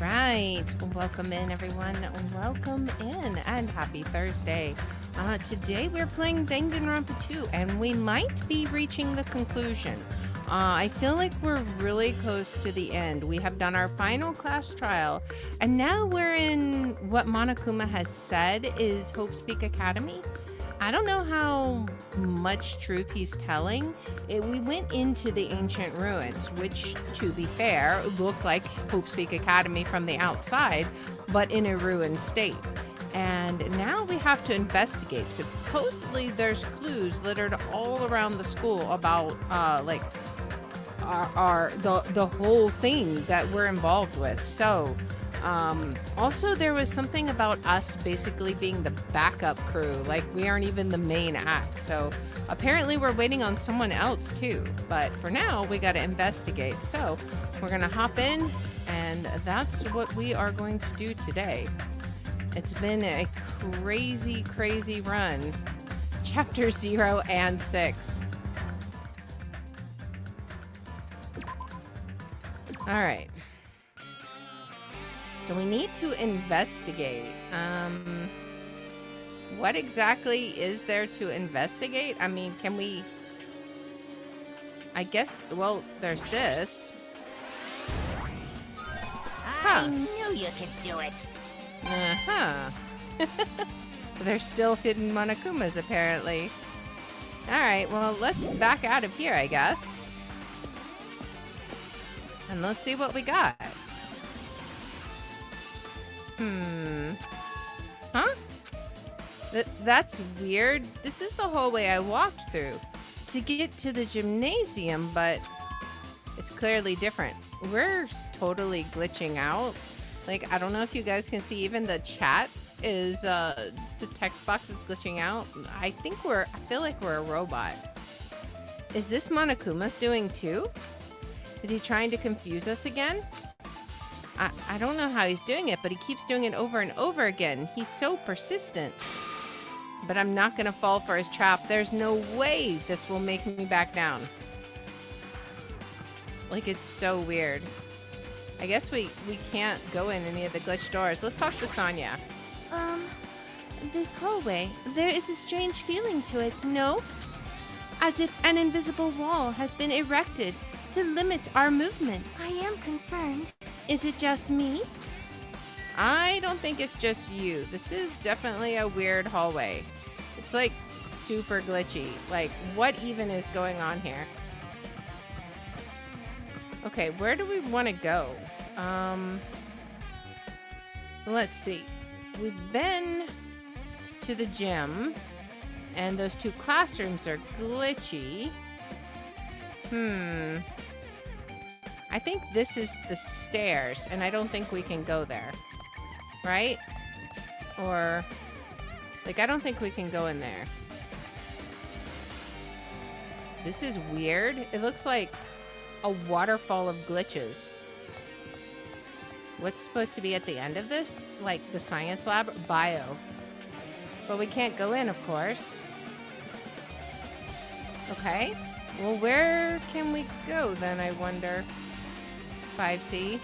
Right. Welcome in, everyone. Welcome in, and happy Thursday. Today we're playing Danganronpa 2, and we might be reaching the conclusion. I feel like we're really close to the end. We have done our final class trial, and now we're in what Monokuma has said is Hope's Peak Academy. I don't know how much truth he's telling. We went into the ancient ruins, which, to be fair, look like Hope's Peak Academy from the outside, but in a ruined state. And now we have to investigate. Supposedly there's clues littered all around the school about the whole thing that we're involved with. So also there was something about us basically being the backup crew, like we aren't even the main act. So apparently we're waiting on someone else too, but for now we got to investigate. So we're gonna hop in, and that's what we are going to do today. It's been a crazy run. Chapter 0 and 6. All right. So we need to investigate. What exactly is there to investigate? I mean, can we... I guess, well, there's this. I knew you could do it. Uh-huh. There's still hidden Monokumas, apparently. Alright, well, let's back out of here, I guess. And let's see what we got. Huh? That's weird. This is the hallway I walked through to get to the gymnasium, but it's clearly different. We're totally glitching out. Like, I don't know if you guys can see, even the chat is, the text box is glitching out. I feel like we're a robot. Is this Monokuma's doing too? Is he trying to confuse us again? I don't know how he's doing it, but he keeps doing it over and over again. He's so persistent. But I'm not gonna fall for his trap. There's no way this will make me back down. Like, it's so weird. I guess we can't go in any of the glitched doors. Let's talk to Sonia. This hallway, there is a strange feeling to it, no? As if an invisible wall has been erected to limit our movement. I am concerned. Is it just me? I don't think it's just you. This is definitely a weird hallway. It's like super glitchy. Like, what even is going on here? Okay, where do we want to go? Let's see. We've been to the gym, and those two classrooms are glitchy. I think this is the stairs, and I don't think we can go there. Right? Or, like, I don't think we can go in there. This is weird. It looks like a waterfall of glitches. What's supposed to be at the end of this? Like the science lab? Bio. But we can't go in, of course. Okay. Well, where can we go then, I wonder? 5C.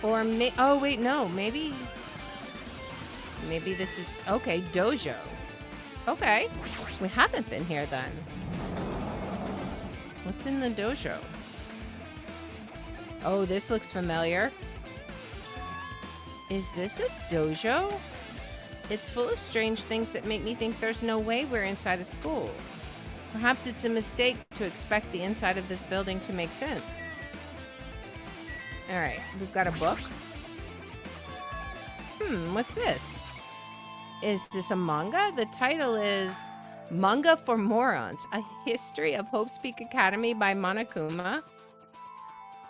Or oh wait, no, maybe this is, okay, dojo. Okay, we haven't been here then. What's in the dojo? Oh, this looks familiar. Is this a dojo? It's full of strange things that make me think there's no way we're inside a school. Perhaps it's a mistake to expect the inside of this building to make sense. Alright, we've got a book. What's this? Is this a manga? The title is Manga for Morons, A History of Hope's Peak Academy by Monokuma.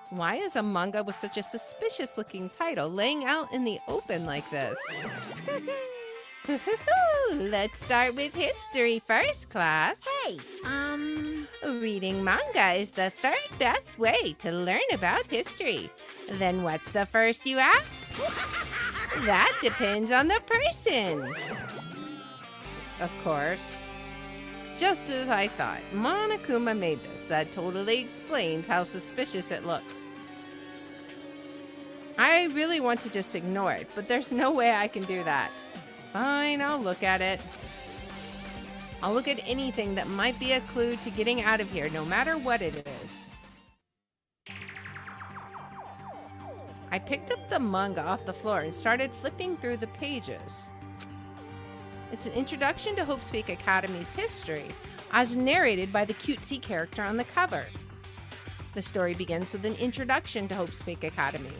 Why is a manga with such a suspicious looking title laying out in the open like this? Let's start with history first, class. Hey, Reading manga is the third best way to learn about history. Then what's the first, you ask? That depends on the person. Of course. just as I thought. Monokuma made this. That totally explains how suspicious it looks. I really want to just ignore it, but there's no way I can do that. Fine, I'll look at it. I'll look at anything that might be a clue to getting out of here, no matter what it is. I picked up the manga off the floor and started flipping through the pages. It's an introduction to Hope Speak Academy's history, as narrated by the cutesy character on the cover. The story begins with an introduction to Hope Speak Academy.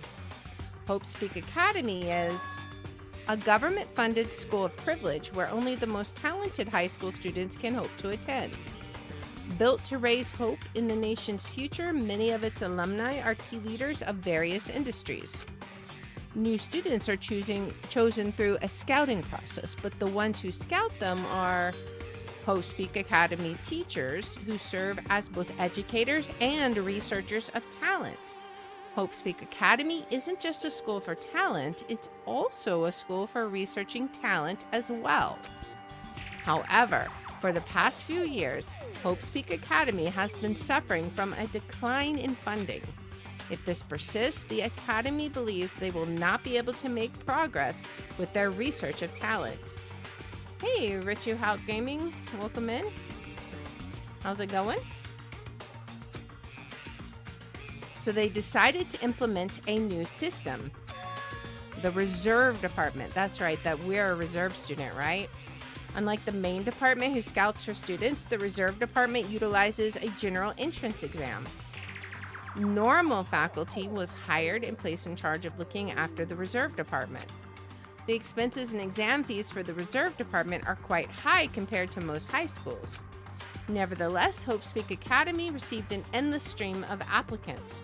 Hope Speak Academy is a government-funded school of privilege where only the most talented high school students can hope to attend. Built to raise hope in the nation's future, many of its alumni are key leaders of various industries. New students are chosen through a scouting process, but the ones who scout them are Hope Speak Academy teachers who serve as both educators and researchers of talent. Hope Speak Academy isn't just a school for talent, it's also a school for researching talent as well. However, for the past few years, Hope Speak Academy has been suffering from a decline in funding. If this persists, the Academy believes they will not be able to make progress with their research of talent. Hey, Richu Hout Gaming, welcome in. How's it going? So they decided to implement a new system. The reserve department. That's right, that we're a reserve student, right? Unlike the main department who scouts for students, the reserve department utilizes a general entrance exam. Normal faculty was hired and placed in charge of looking after the reserve department. The expenses and exam fees for the reserve department are quite high compared to most high schools. Nevertheless, Hope Speak Academy received an endless stream of applicants.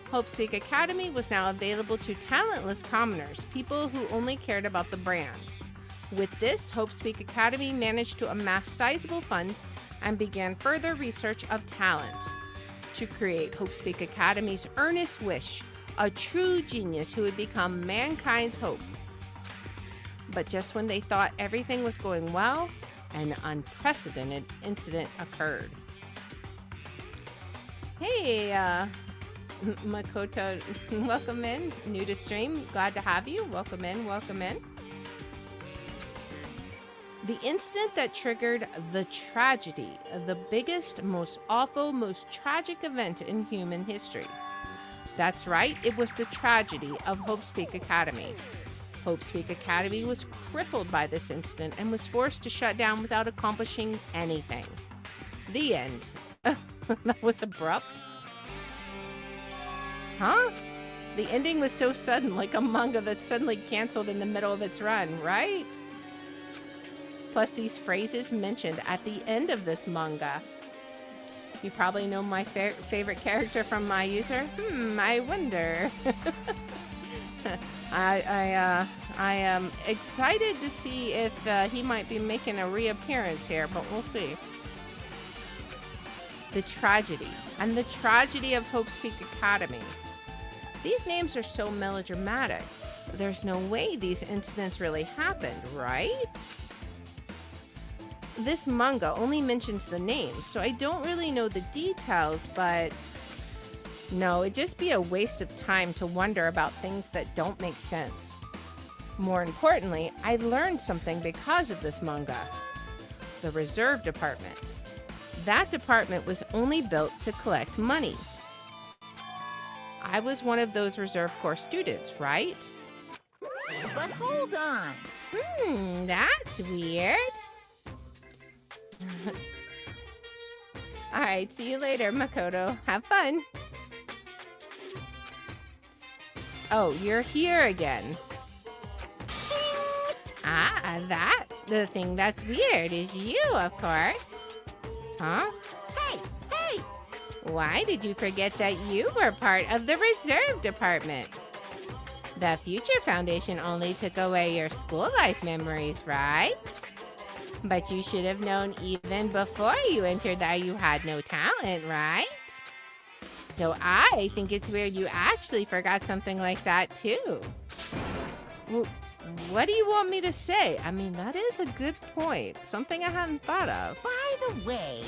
Hope Speak Academy was now available to talentless commoners, people who only cared about the brand. With this, Hope Speak Academy managed to amass sizable funds and began further research of talent. To create Hope Speak Academy's earnest wish, a true genius who would become mankind's hope. But just when they thought everything was going well, an unprecedented incident occurred. Hey, Makoto, welcome in. New to stream, glad to have you. Welcome in, welcome in. The incident that triggered the tragedy, the biggest, most awful, most tragic event in human history. That's right, it was the tragedy of Hope Speak Academy. Hope Speak Academy was crippled by this incident and was forced to shut down without accomplishing anything. The end. That was abrupt. Huh? The ending was so sudden, like a manga that's suddenly canceled in the middle of its run, right? Plus these phrases mentioned at the end of this manga. You probably know my favorite character from my user. I wonder. I am excited to see if he might be making a reappearance here, but we'll see. The tragedy, and the tragedy of Hope Speak Academy. These names are so melodramatic. There's no way these incidents really happened, right? This manga only mentions the names, so I don't really know the details, but no, it'd just be a waste of time to wonder about things that don't make sense. More importantly, I learned something because of this manga. The reserve department. That department was only built to collect money. I was one of those reserve corps students, right? But hold on. That's weird. Alright, see you later, Makoto. Have fun. Oh, you're here again. The thing that's weird is you, of course. Huh? Hey! Why did you forget that you were part of the reserve department? The Future Foundation only took away your school life memories, right? But you should have known even before you entered that you had no talent, right? So I think it's weird you actually forgot something like that, too. Well, what do you want me to say? I mean, that is a good point. Something I hadn't thought of. By the way...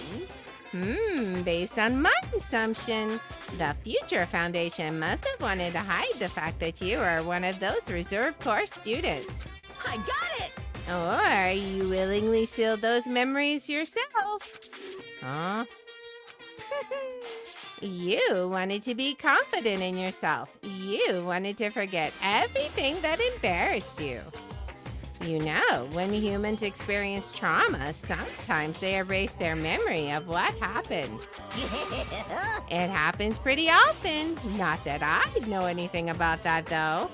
Based on my assumption, the Future Foundation must have wanted to hide the fact that you are one of those reserve corps students. I got it! Or you willingly sealed those memories yourself. Huh? You wanted to be confident in yourself. You wanted to forget everything that embarrassed you. You know, when humans experience trauma, sometimes they erase their memory of what happened. It happens pretty often. Not that I know anything about that, though.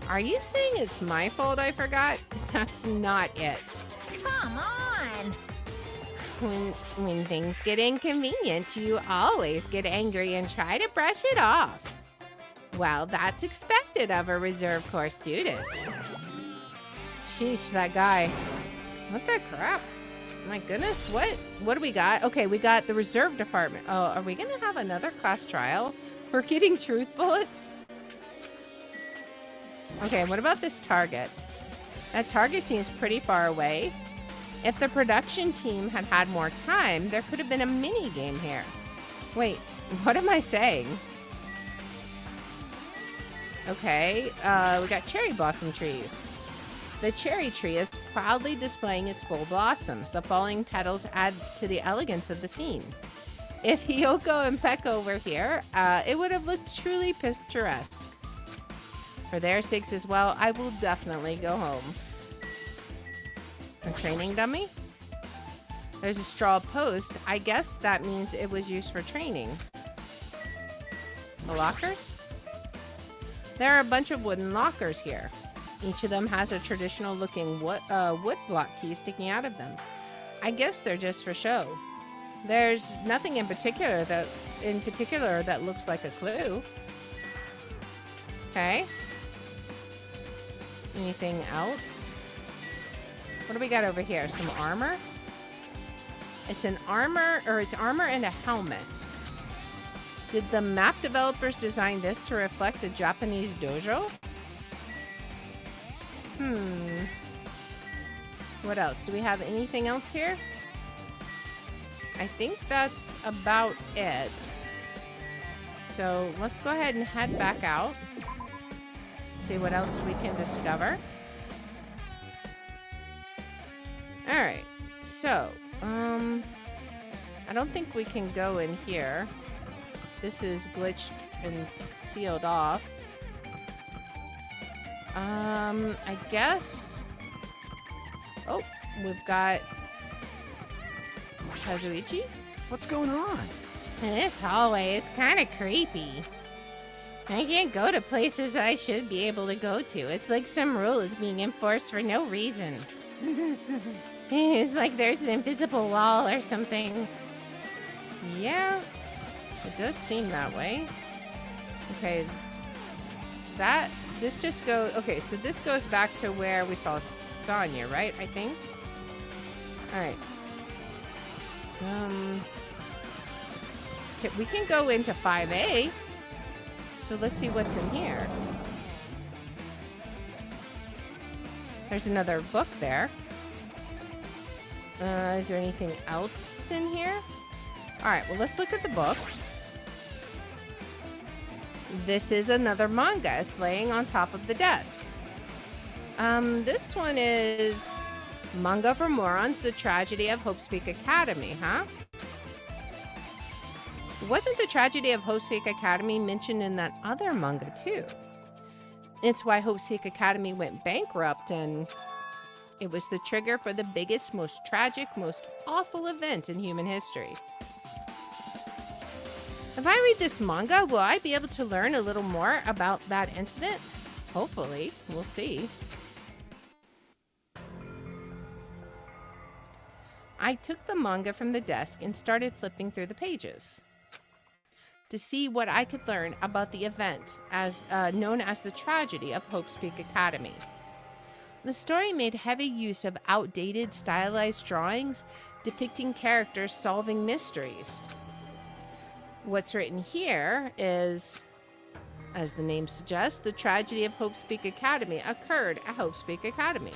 Are you saying it's my fault I forgot? That's not it. Come on! When things get inconvenient, you always get angry and try to brush it off. Well, that's expected of a Reserve Corps student. Sheesh, that guy. What the crap? My goodness, what do we got? Okay, we got the Reserve Department. Oh, are we gonna have another class trial for getting truth bullets? Okay, what about this target? That target seems pretty far away. If the production team had had more time, there could have been a mini game here. Wait, what am I saying? Okay, we got cherry blossom trees. The cherry tree is proudly displaying its full blossoms. The falling petals add to the elegance of the scene. If Hiyoko and Peko were here, it would have looked truly picturesque. For their sakes as well, I will definitely go home. A training dummy? There's a straw post. I guess that means it was used for training. The lockers? There are a bunch of wooden lockers here. Each of them has a traditional looking wood block key sticking out of them. I guess they're just for show. There's nothing in particular that looks like a clue. Okay. Anything else? What do we got over here? Some armor? It's armor and a helmet. Did the map developers design this to reflect a Japanese dojo? What else? Do we have anything else here? I think that's about it. So let's go ahead and head back out. See what else we can discover. Alright, so, I don't think we can go in here. This is glitched and sealed off. I guess... Oh, we've got... Kazuichi? What's going on? This hallway is kind of creepy. I can't go to places I should be able to go to. It's like some rule is being enforced for no reason. It's like there's an invisible wall or something. Yeah, it does seem that way. Okay, this just goes, okay, so this goes back to where we saw Sonya, right? I think. All right. Okay, we can go into 5A. So let's see what's in here. There's another book there. Is there anything else in here? All right, well, let's look at the book. This is another manga. It's laying on top of the desk. This one is Manga for Morons, The Tragedy of Hope's Peak Academy, huh? Wasn't the tragedy of Hope's Peak Academy mentioned in that other manga, too? It's why Hope's Peak Academy went bankrupt, and it was the trigger for the biggest, most tragic, most awful event in human history. If I read this manga, will I be able to learn a little more about that incident? Hopefully. We'll see. I took the manga from the desk and started flipping through the pages to see what I could learn about the event as known as the tragedy of Hope's Peak Academy. The story made heavy use of outdated, stylized drawings depicting characters solving mysteries. What's written here is, as the name suggests, the tragedy of Hope's Peak Academy occurred at Hope's Peak Academy.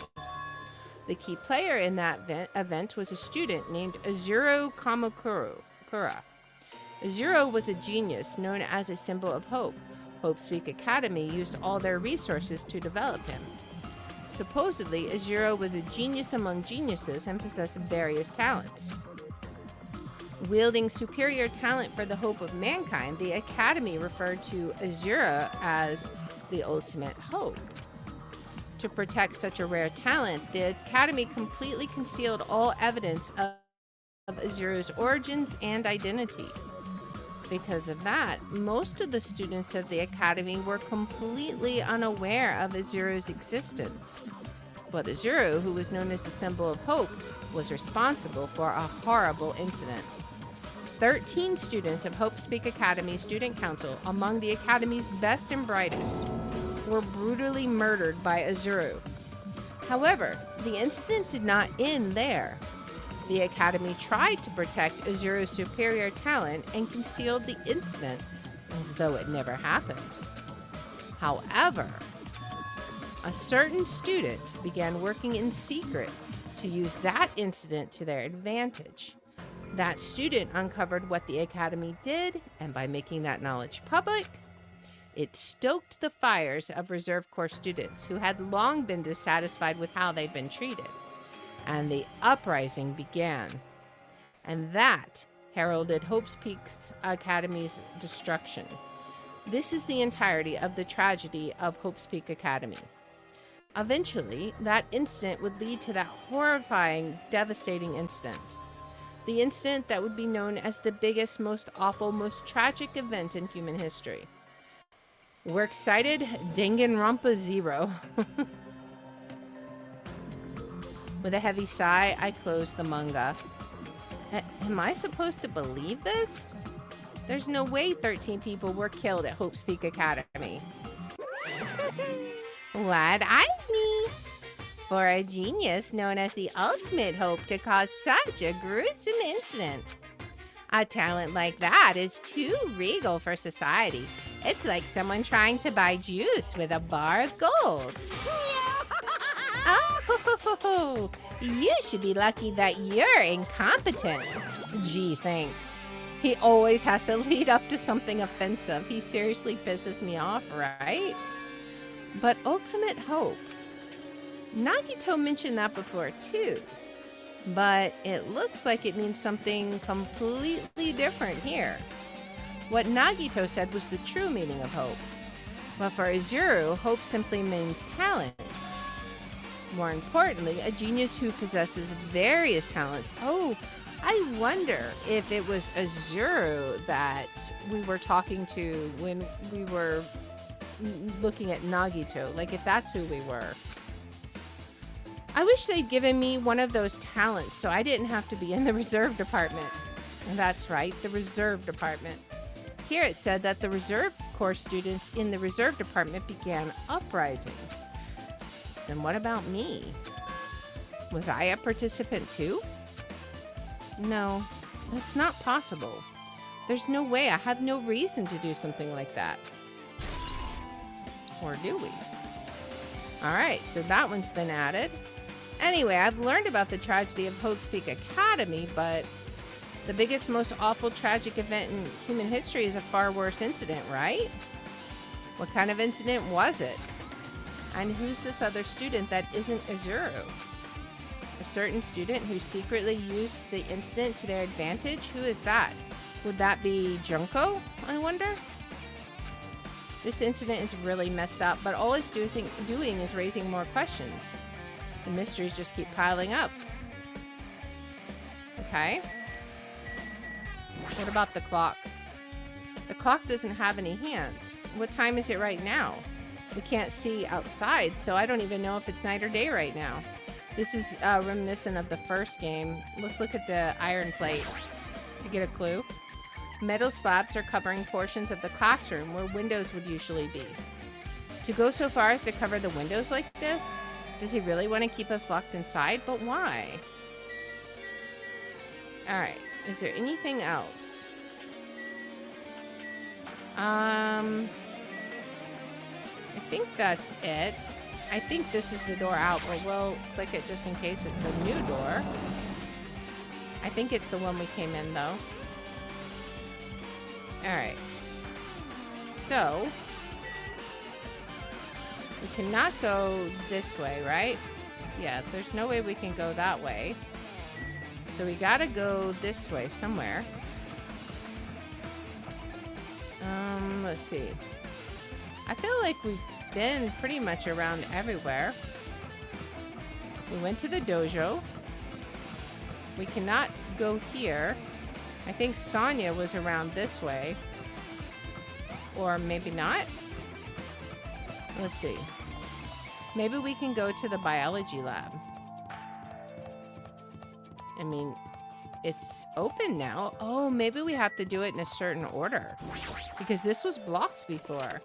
The key player in that event was a student named Azuro Kamakura. Azuro was a genius known as a symbol of hope. Hope Speak Academy used all their resources to develop him. Supposedly, Azuro was a genius among geniuses and possessed various talents. Wielding superior talent for the hope of mankind, the Academy referred to Azuro as the ultimate hope. To protect such a rare talent, the Academy completely concealed all evidence of Azuro's origins and identity. Because of that, most of the students of the Academy were completely unaware of Azuro's existence. But Azuro, who was known as the symbol of hope, was responsible for a horrible incident. 13 students of Hope Speak Academy Student Council, among the Academy's best and brightest, were brutally murdered by Azuro. However, the incident did not end there. The Academy tried to protect Azuro's superior talent and concealed the incident as though it never happened. However, a certain student began working in secret to use that incident to their advantage. That student uncovered what the Academy did, and by making that knowledge public, it stoked the fires of Reserve Corps students who had long been dissatisfied with how they'd been treated. And the uprising began. And that heralded Hope Speak Academy's destruction. This is the entirety of the tragedy of Hope Speak Academy. Eventually, that incident would lead to that horrifying, devastating incident. The incident that would be known as the biggest, most awful, most tragic event in human history. We're excited. Danganronpa 0. With a heavy sigh, I closed the manga. Am I supposed to believe this? There's no way 13 people were killed at Hope Speak Academy. Wide-eyed me. For a genius known as the ultimate hope to cause such a gruesome incident. A talent like that is too regal for society. It's like someone trying to buy juice with a bar of gold. Oh, you should be lucky that you're incompetent. Gee, thanks. He always has to lead up to something offensive. He seriously pisses me off, right? But ultimate hope. Nagito mentioned that before, too. But it looks like it means something completely different here. What Nagito said was the true meaning of hope. But for Azuro, hope simply means talent. More importantly, a genius who possesses various talents. Oh, I wonder if it was Azuro that we were talking to when we were looking at Nagito. Like, if that's who we were. I wish they'd given me one of those talents so I didn't have to be in the reserve department. And that's right, the reserve department. Here it said that the Reserve Corps students in the reserve department began uprising. Then what about me? Was I a participant too? No, that's not possible. There's no way. I have no reason to do something like that. Or do we? Alright, so that one's been added. Anyway, I've learned about the tragedy of Hope Speak Academy, but the biggest, most awful, tragic event in human history is a far worse incident, right? What kind of incident was it? And who's this other student that isn't Azuro? A certain student who secretly used the incident to their advantage? Who is that? Would that be Junko, I wonder? This incident is really messed up, but all it's doing is raising more questions. The mysteries just keep piling up. Okay. What about the clock? The clock doesn't have any hands. What time is it right now? We can't see outside, so I don't even know if it's night or day right now. This is reminiscent of the first game. Let's look at the iron plate to get a clue. Metal slabs are covering portions of the classroom where windows would usually be. To go so far as to cover the windows like this? Does he really want to keep us locked inside? But why? Alright, is there anything else? I think that's it. I think this is the door out, but we'll click it just in case it's a new door. I think it's the one we came in, though. Alright. So, we cannot go this way, right? Yeah, there's no way we can go that way. So we gotta go this way somewhere. Let's see. I feel like we've been pretty much around everywhere. We went to the dojo. We cannot go here. I think Sonya was around this way. Or maybe not. Let's see. Maybe we can go to the biology lab. I mean, it's open now. Oh, maybe we have to do it in a certain order. Because this was blocked before.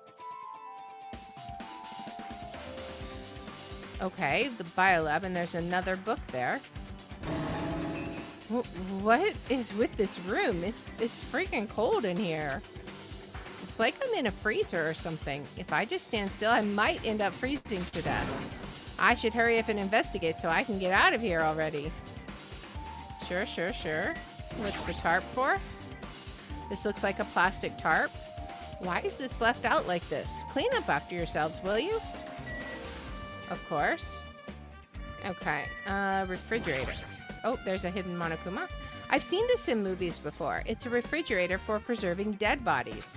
Okay, the biolab, and there's another book there. What is with this room? It's freaking cold in here. It's like I'm in a freezer or something. If I just stand still, I might end up freezing to death. I should hurry up and investigate so I can get out of here already. Sure. What's the tarp for? This looks like a plastic tarp. Why is this left out like this? Clean up after yourselves, will you? Of course. Okay, refrigerator. Oh, there's a hidden Monokuma. I've seen this in movies before. It's a refrigerator for preserving dead bodies.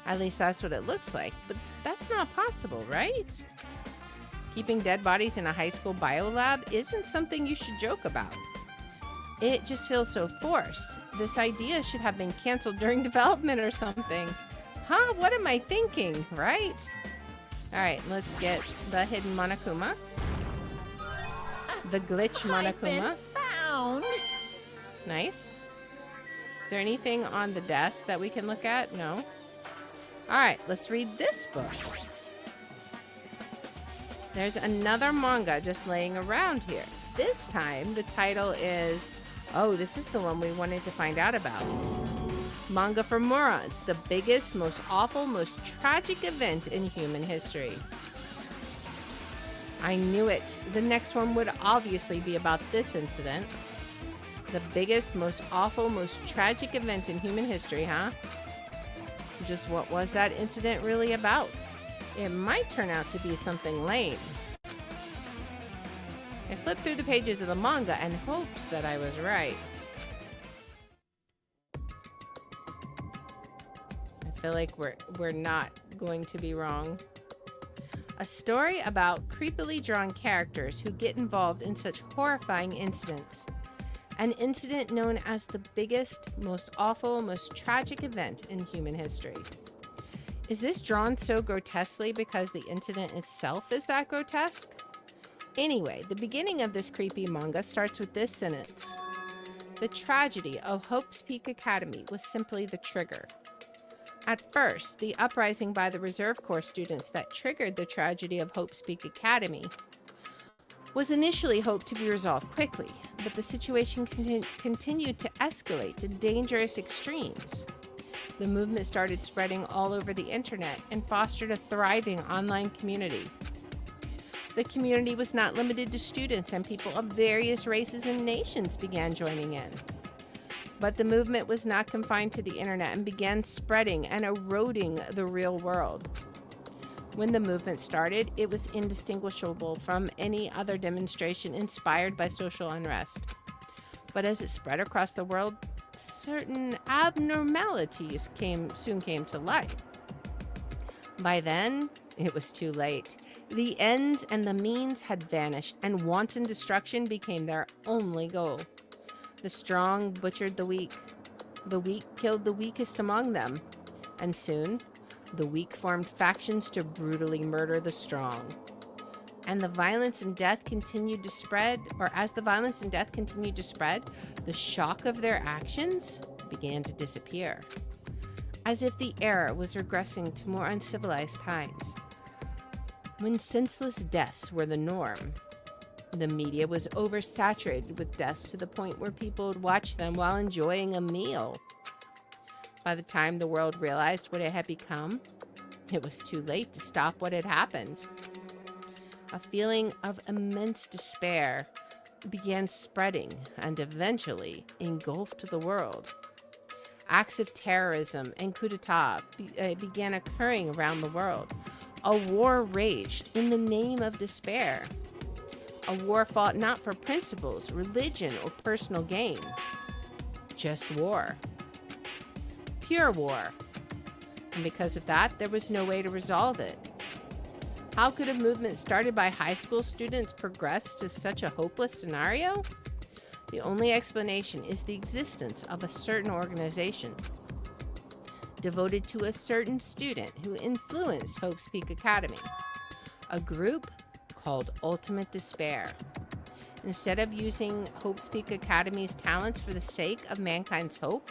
At least that's what it looks like. But that's not possible, right? Keeping dead bodies in a high school biolab isn't something you should joke about. It just feels so forced. This idea should have been canceled during development or something. Huh? What am I thinking, right? Alright, let's get the hidden Monokuma. The glitch I've been Monokuma. found. Nice. Is there anything on the desk that we can look at? No. Alright, let's read this book. There's another manga just laying around here. This time, the title is... Oh, this is the one we wanted to find out about. Manga for Morons, the biggest, most awful, most tragic event in human history. I knew it. The next one would obviously be about this incident. The biggest, most awful, most tragic event in human history, huh? Just what was that incident really about? It might turn out to be something lame. I flipped through the pages of the manga and hoped that I was right. I feel like we're not going to be wrong. A story about creepily drawn characters who get involved in such horrifying incidents. An incident known as the biggest, most awful, most tragic event in human history. Is this drawn so grotesquely because the incident itself is that grotesque? Anyway, the beginning of this creepy manga starts with this sentence. The tragedy of Hope's Peak Academy was simply the trigger. At first, the uprising by the Reserve Corps students that triggered the tragedy of Hope's Peak Academy was initially hoped to be resolved quickly, but the situation continued to escalate to dangerous extremes. The movement started spreading all over the internet and fostered a thriving online community. The community was not limited to students, and people of various races and nations began joining in. But the movement was not confined to the internet and began spreading and eroding the real world. When the movement started, it was indistinguishable from any other demonstration inspired by social unrest. But as it spread across the world, certain abnormalities soon came to light. By then, it was too late. The ends and the means had vanished, and wanton destruction became their only goal. The strong butchered the weak killed the weakest among them, and soon, the weak formed factions to brutally murder the strong. And the violence and death continued to spread, or as the violence and death continued to spread, the shock of their actions began to disappear, as if the era was regressing to more uncivilized times. When senseless deaths were the norm, the media was oversaturated with deaths to the point where people would watch them while enjoying a meal. By the time the world realized what it had become, it was too late to stop what had happened. A feeling of immense despair began spreading and eventually engulfed the world. Acts of terrorism and coup d'etat began occurring around the world. A war raged in the name of despair. A war fought not for principles, religion, or personal gain. Just war. Pure war. And because of that, there was no way to resolve it. How could a movement started by high school students progress to such a hopeless scenario? The only explanation is the existence of a certain organization devoted to a certain student who influenced Hope's Peak Academy, a group called Ultimate Despair. Instead of using Hope's Peak Academy's talents for the sake of mankind's hope,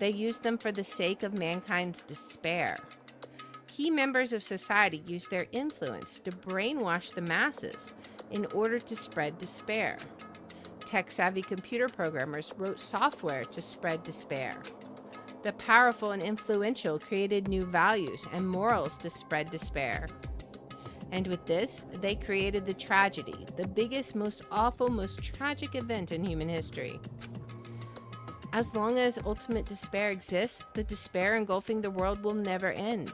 they used them for the sake of mankind's despair. Key members of society used their influence to brainwash the masses in order to spread despair. Tech-savvy computer programmers wrote software to spread despair. The powerful and influential created new values and morals to spread despair. And with this, they created the tragedy, the biggest, most awful, most tragic event in human history. As long as ultimate despair exists, the despair engulfing the world will never end.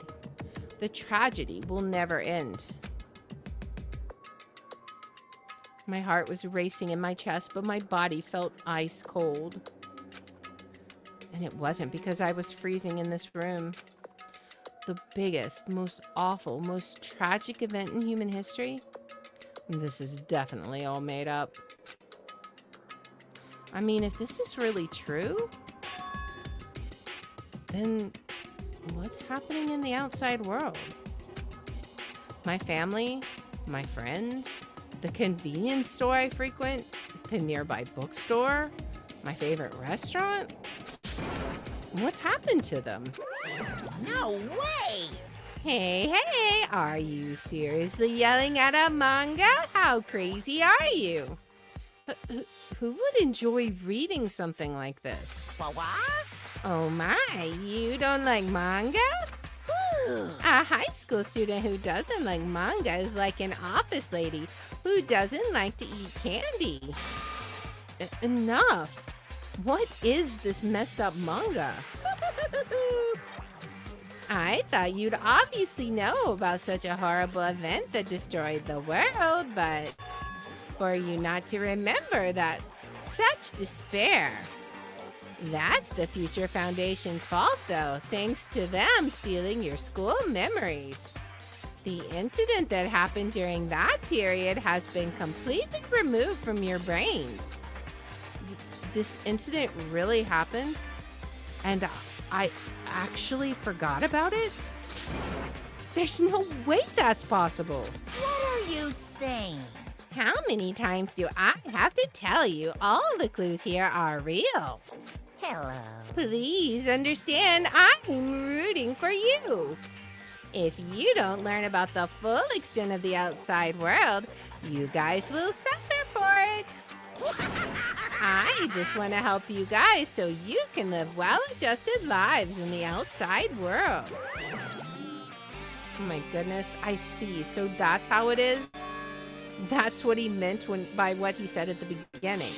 The tragedy will never end. My heart was racing in my chest, but my body felt ice cold. And it wasn't because I was freezing in this room. The biggest, most awful, most tragic event in human history? This is definitely all made up. I mean, if this is really true, then what's happening in the outside world? My family, my friends, the convenience store I frequent, the nearby bookstore, my favorite restaurant? What's happened to them? No way! Hey, are you seriously yelling at a manga? How crazy are you? Who would enjoy reading something like this? What? Oh my, you don't like manga? A high school student who doesn't like manga is like an office lady who doesn't like to eat candy. Enough. What is this messed up manga? I thought you'd obviously know about such a horrible event that destroyed the world, but for you not to remember that such despair. That's the Future Foundation's fault, though, thanks to them stealing your school memories. The incident that happened during that period has been completely removed from your brains. This incident really happened, and I actually forgot about it? There's no way that's possible. What are you saying? How many times do I have to tell you all the clues here are real? Hello. Please understand, I'm rooting for you. If you don't learn about the full extent of the outside world, you guys will suffer for it. I just want to help you guys so you can live well-adjusted lives in the outside world. Oh my goodness, I see. So that's how it is? That's what he meant by what he said at the beginning.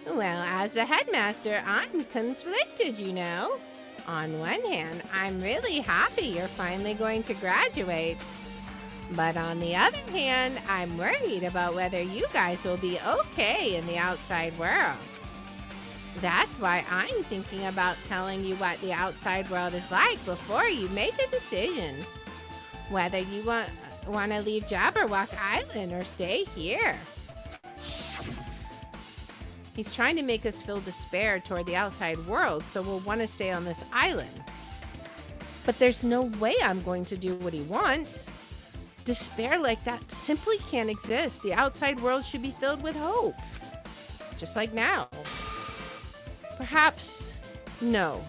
Well, as the headmaster, I'm conflicted, you know. On one hand, I'm really happy you're finally going to graduate. But on the other hand, I'm worried about whether you guys will be okay in the outside world. That's why I'm thinking about telling you what the outside world is like before you make a decision. Whether you want to leave Jabberwock Island or stay here. He's trying to make us feel despair toward the outside world, so we'll want to stay on this island. But there's no way I'm going to do what he wants. Despair like that simply can't exist. The outside world should be filled with hope. Just like now. Perhaps, no.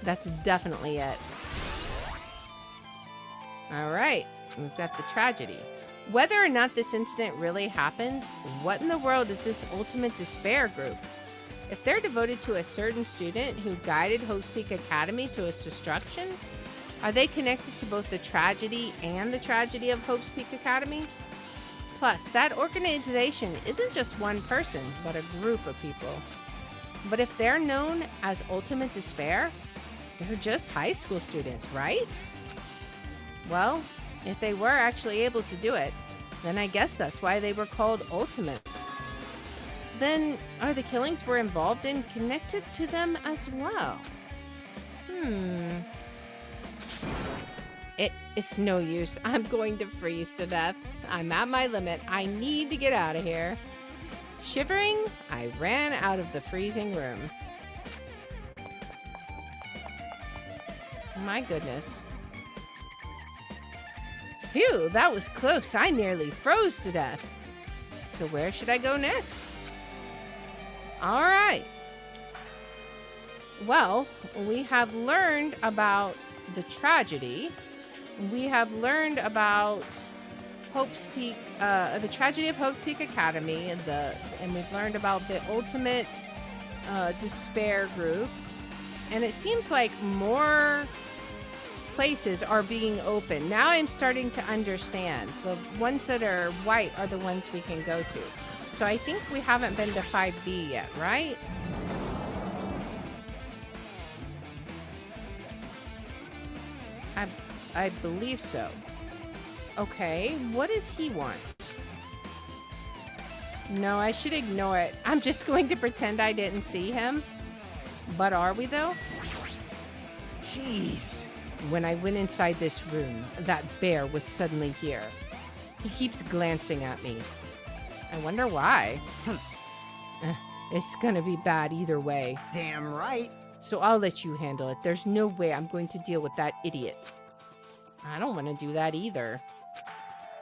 That's definitely it. All right, we've got the tragedy. Whether or not this incident really happened, what in the world is this Ultimate Despair group? If they're devoted to a certain student who guided Hope's Peak Academy to its destruction, Are they connected to both the tragedy and the tragedy of Hope's Peak Academy? Plus, that organization isn't just one person, but a group of people. But if they're known as Ultimate Despair, they're just high school students, right? Well, if they were actually able to do it, then I guess that's why they were called Ultimates. Then, are the killings we're involved in connected to them as well? It's no use. I'm going to freeze to death. I'm at my limit. I need to get out of here. Shivering, I ran out of the freezing room. My goodness. Phew, that was close. I nearly froze to death. So where should I go next? All right. Well, we have learned about the tragedy. We have learned about Hope's Peak, the tragedy of Hope's Peak Academy, and we've learned about the Ultimate Despair group. And it seems like more places are being opened. Now I'm starting to understand. The ones that are white are the ones we can go to. So I think we haven't been to 5B yet, right? I believe so. Okay, what does he want? No, I should ignore it. I'm just going to pretend I didn't see him. But are we, though? Jeez. When I went inside this room, that bear was suddenly here. He keeps glancing at me. I wonder why. It's gonna be bad either way. Damn right. So I'll let you handle it. There's no way I'm going to deal with that idiot. I don't want to do that either.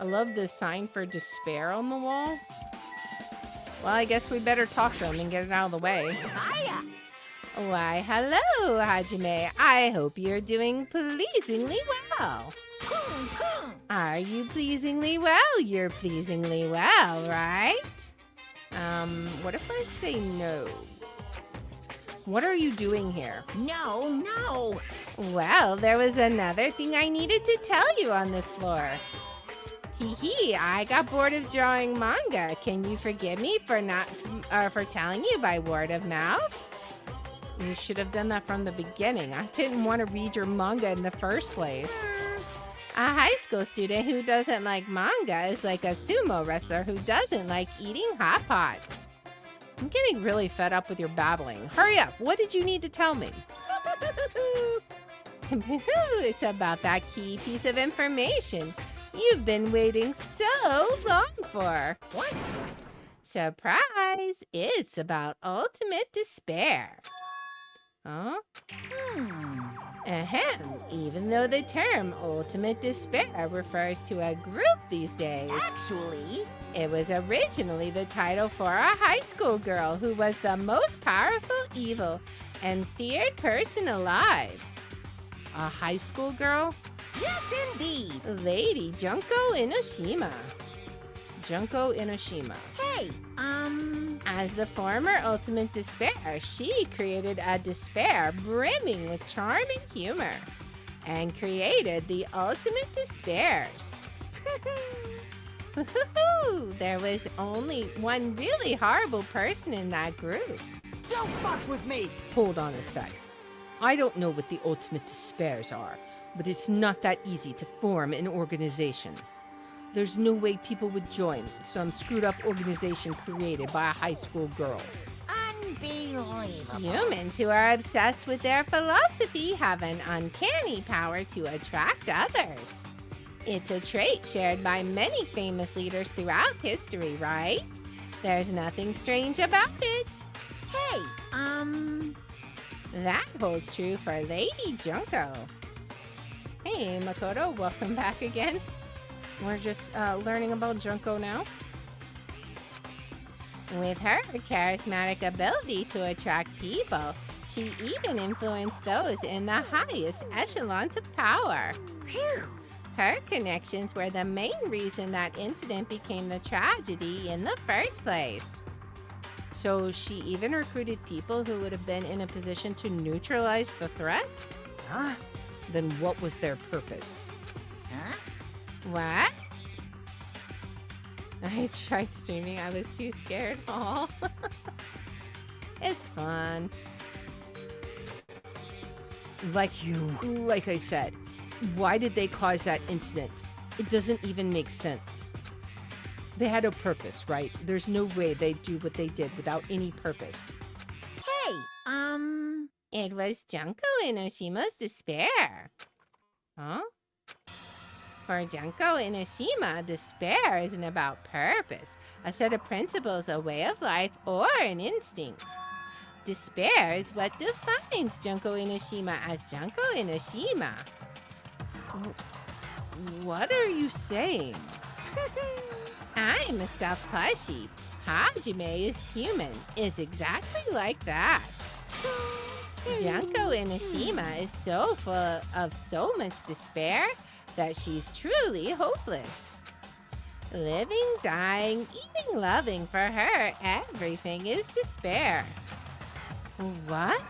I love the sign for despair on the wall. Well, I guess we better talk to him and get it out of the way. Hiya. Why, hello, Hajime. I hope you're doing pleasingly well. Are you pleasingly well? You're pleasingly well, right? What if I say no? What are you doing here? No. Well, there was another thing I needed to tell you on this floor. Teehee, I got bored of drawing manga. Can you forgive me for telling you by word of mouth? You should have done that from the beginning. I didn't want to read your manga in the first place. A high school student who doesn't like manga is like a sumo wrestler who doesn't like eating Hot Pots. I'm getting really fed up with your babbling. Hurry up. What did you need to tell me? It's about that key piece of information you've been waiting so long for. What? Surprise! It's about Ultimate Despair. Huh? Ahem. Even though the term Ultimate Despair refers to a group these days, Actually, it was originally the title for a high school girl who was the most powerful, evil, and feared person alive. A high school girl? yes indeed. Lady Junko Inoshima. Junko Inoshima. Hey, As the former Ultimate Despair, she created a despair brimming with charm and humor, and created the Ultimate Despairs. There was only one really horrible person in that group. don't fuck with me. Hold on a sec. I don't know what the Ultimate Despairs are, but it's not that easy to form an organization. There's no way people would join some screwed up organization created by a high school girl. Unbelievable. Humans who are obsessed with their philosophy have an uncanny power to attract others. It's a trait shared by many famous leaders throughout history, right? There's nothing strange about it. Hey, That holds true for Lady Junko. Hey, Makoto, welcome back again. We're just learning about Junko now. With her charismatic ability to attract people, she even influenced those in the highest echelons of power. phew. Her connections were the main reason that incident became the tragedy in the first place. So she even recruited people who would have been in a position to neutralize the threat? Huh? Then what was their purpose? Huh? What? I tried streaming. I was too scared. Aw. It's fun. Like I said, why did they cause that incident? It doesn't even make sense. They had a purpose, right? There's no way they'd do what they did without any purpose. Hey, It was Junko Inoshima's despair. Huh? For Junko Inoshima, despair isn't about purpose, a set of principles, a way of life, or an instinct. Despair is what defines Junko Inoshima as Junko Inoshima. What are you saying? I'm a stuffed plushie. Hajime is human. It's exactly like that. Junko Inoshima is so full of so much despair that she's truly hopeless. Living, dying, eating, loving, for her, everything is despair. What?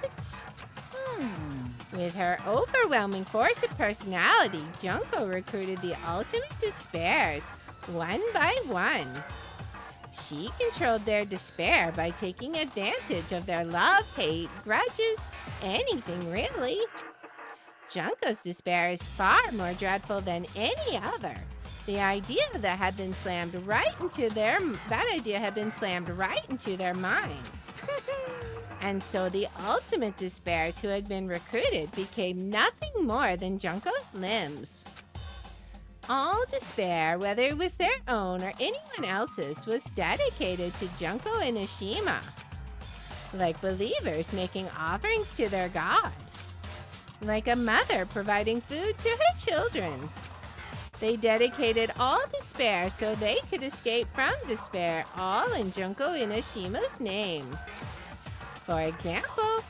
With her overwhelming force of personality, Junko recruited the ultimate despairs, one by one. She controlled their despair by taking advantage of their love, hate, grudges, anything really. Junko's despair is far more dreadful than any other. The idea that had been slammed right into their minds. And so the ultimate despairs who had been recruited became nothing more than Junko's limbs. All despair, whether it was their own or anyone else's, was dedicated to Junko Inoshima, like believers making offerings to their god, like a mother providing food to her children. They dedicated all despair so they could escape from despair, all in Junko Inoshima's name. For example,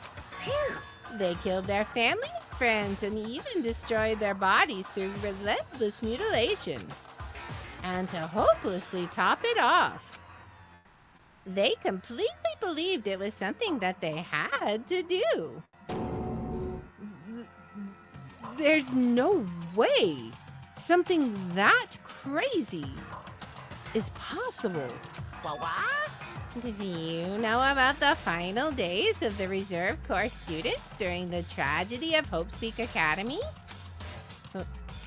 they killed their family and friends and even destroyed their bodies through relentless mutilation. And to hopelessly top it off, they completely believed it was something that they had to do. There's no way something that crazy is possible. what? Do you know about the final days of the Reserve Corps students during the tragedy of Hope's Peak Academy?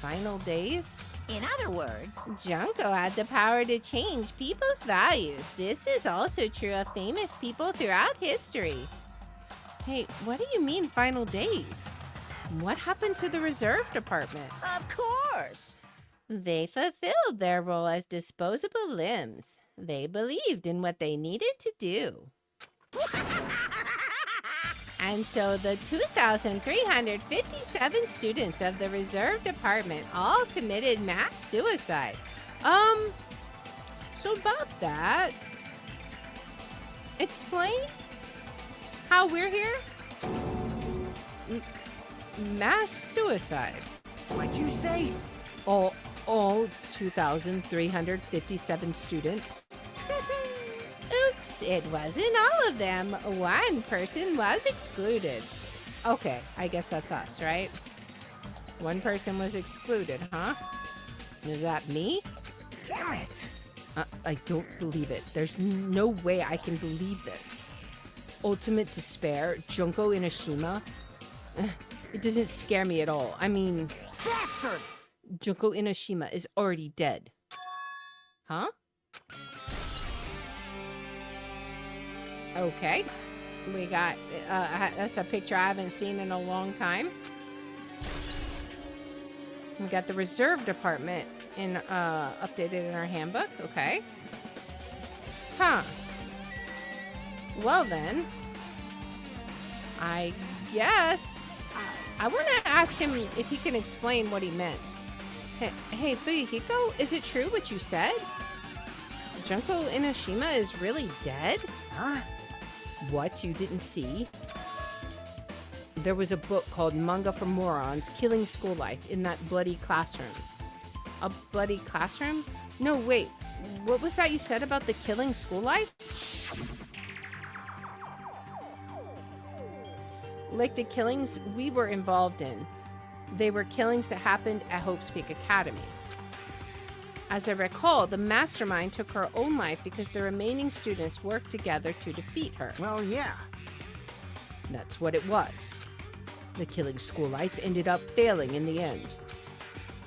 Final days? In other words, Junko had the power to change people's values. This is also true of famous people throughout history. Hey, what do you mean final days? What happened to the reserve department? of course. They fulfilled their role as disposable limbs. They believed in what they needed to do. And so the 2,357 students of the reserve department all committed mass suicide. So about that, explain how we're here? Mass suicide. What'd you say? All 2,357 students. Oops, it wasn't all of them. One person was excluded. Okay, I guess that's us, right? One person was excluded, huh? Is that me? Damn it. I don't believe it. There's no way I can believe this. Ultimate despair, Junko Inoshima? It doesn't scare me at all. I mean, Bastard! Junko Inoshima is already dead. Huh? Okay. We got, that's a picture I haven't seen in a long time. We got the reserve department updated in our handbook. Okay. Huh. Well then, I guess I want to ask him if he can explain what he meant. Hey, Fuyuhiko, is it true what you said? Junko Inoshima is really dead? Huh? What, you didn't see? There was a book called Manga for Morons, Killing School Life, in that bloody classroom. A bloody classroom? No, wait. What was that you said about the killing school life? Like the killings we were involved in. They were killings that happened at Hope's Peak Academy. As I recall, the mastermind took her own life because the remaining students worked together to defeat her. Well, yeah. That's what it was. The killing school life ended up failing in the end.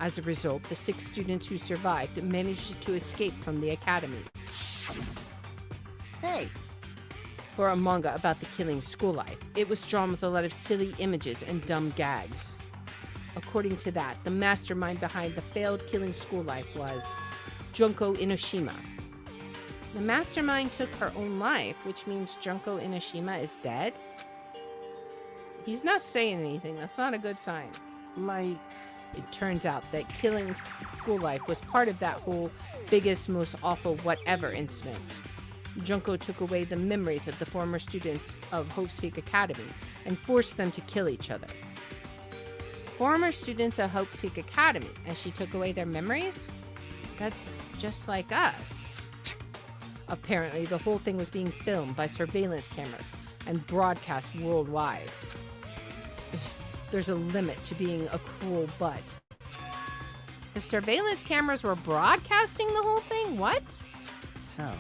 As a result, the 6 students who survived managed to escape from the academy. Hey, For a manga about the killing school life, it was drawn with a lot of silly images and dumb gags. According to that, the mastermind behind the failed killing school life was Junko Inoshima. The mastermind took her own life, which means Junko Inoshima is dead? He's not saying anything. That's not a good sign. like, It turns out that killing school life was part of that whole biggest, most awful whatever incident. Junko took away the memories of the former students of Hope's Peak Academy and forced them to kill each other. Former students of Hope's Peak Academy, and she took away their memories? That's just like us. Apparently, the whole thing was being filmed by surveillance cameras and broadcast worldwide. There's a limit to being a cruel butt. The surveillance cameras were broadcasting the whole thing? What? so.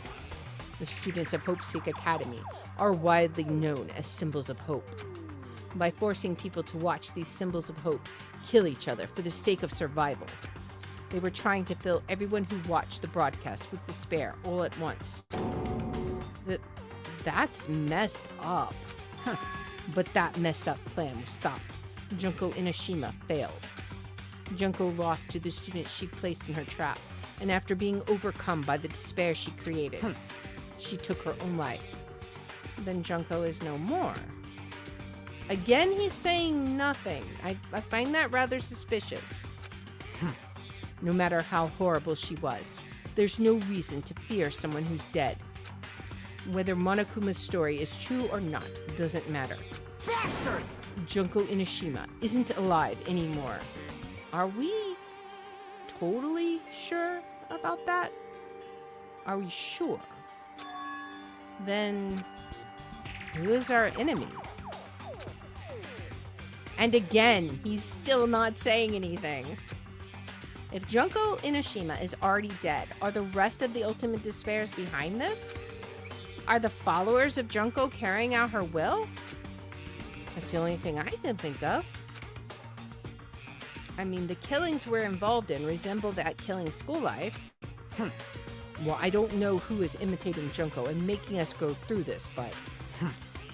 The students of Hope's Peak Academy are widely known as symbols of hope. By forcing people to watch these symbols of hope kill each other for the sake of survival, they were trying to fill everyone who watched the broadcast with despair all at once. That's messed up. But that messed up plan was stopped. Junko Inoshima failed. Junko lost to the students she placed in her trap, and after being overcome by the despair she created, she took her own life. Then Junko is no more. Again, he's saying nothing. I find that rather suspicious. No matter how horrible she was, there's no reason to fear someone who's dead. Whether Monokuma's story is true or not doesn't matter. Bastard! Junko Inoshima isn't alive anymore. Are we totally sure about that? Are we sure? Then who is our enemy? And again, he's still not saying anything. If Junko Inoshima is already dead, are the rest of the Ultimate Despairs behind this? Are the followers of Junko carrying out her will? That's the only thing I can think of. I mean, the killings we're involved in resemble that killing school life. Well, I don't know who is imitating Junko and making us go through this, but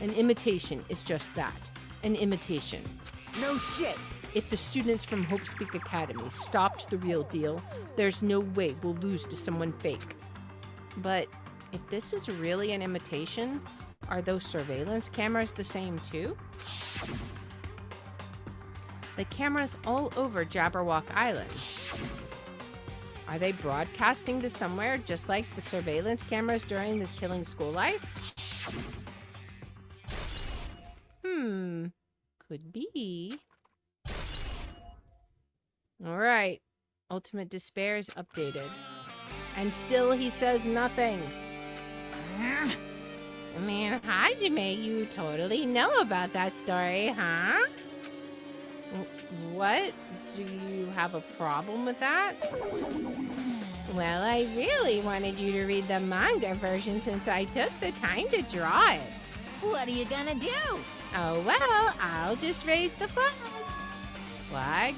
an imitation is just that, an imitation. No shit! If the students from Hope's Peak Academy stopped the real deal, there's no way we'll lose to someone fake. But if this is really an imitation, are those surveillance cameras the same too? The cameras all over Jabberwock Island. Are they broadcasting to somewhere just like the surveillance cameras during this killing school life? Could be. Alright. Ultimate Despair is updated. And still he says nothing. Man, Hajime, you totally know about that story, huh? What? Do you have a problem with that? Well, I really wanted you to read the manga version since I took the time to draw it. What are you gonna do? Oh, well, I'll just raise the flag. Flag?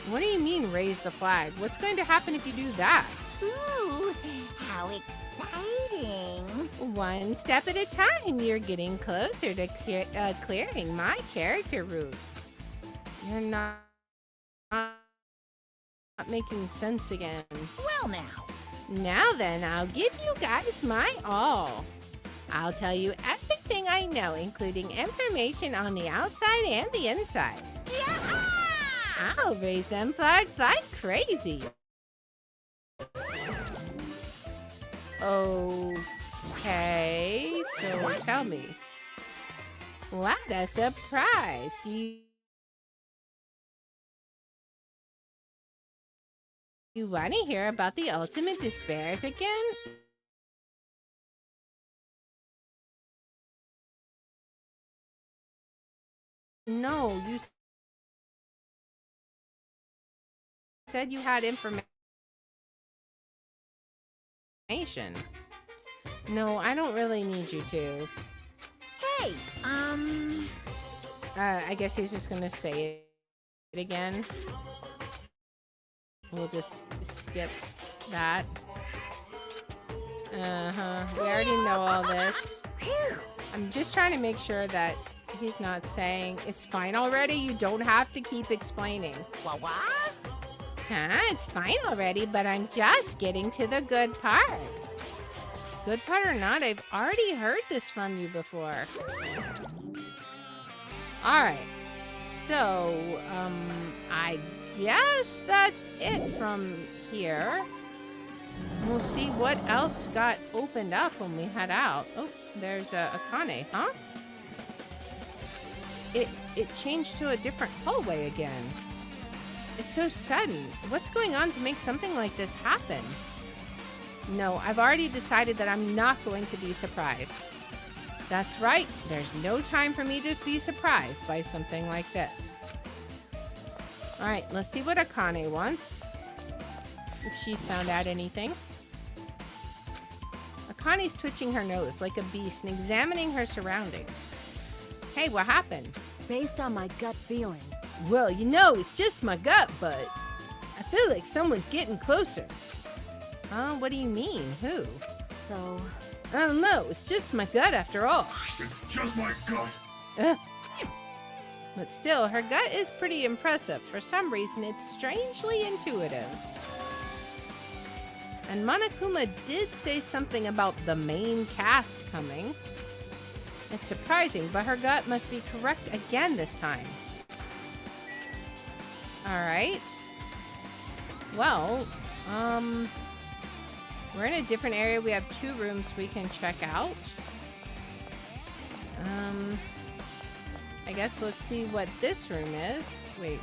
What do you mean, raise the flag? What's going to happen if you do that? Ooh, how exciting! One step at a time, you're getting closer to clearing my character route. You're not making sense again. Well now. Now then, I'll give you guys my all. I'll tell you everything I know, including information on the outside and the inside. Yeah! I'll raise them flags like crazy. Okay, so tell me. What a surprise. Do you want to hear about the Ultimate Despairs again? No, you said you had information. No, I don't really need you to. Hey, I guess he's just gonna say it again. We'll just skip that. We already know all this. I'm just trying to make sure that he's not saying, it's fine already, you don't have to keep explaining. what? Huh? It's fine already, but I'm just getting to the good part. Good part or not, I've already heard this from you before. Alright. So, I guess that's it from here. We'll see what else got opened up when we head out. Oh, there's a Akane, huh? It changed to a different hallway again. It's so sudden. What's going on to make something like this happen? No, I've already decided that I'm not going to be surprised. That's right. There's no time for me to be surprised by something like this. Alright, let's see what Akane wants. If she's found out anything. Akane's twitching her nose like a beast and examining her surroundings. Hey, what happened? Based on my gut feeling. Well, you know, it's just my gut, but I feel like someone's getting closer. What do you mean? Who? So, I don't know. It's just my gut after all. It's just my gut. But still, her gut is pretty impressive. For some reason, it's strangely intuitive. And Monokuma did say something about the main cast coming. It's surprising, but her gut must be correct again this time. Alright. Well, we're in a different area. We have 2 rooms we can check out. I guess let's see what this room is. Wait.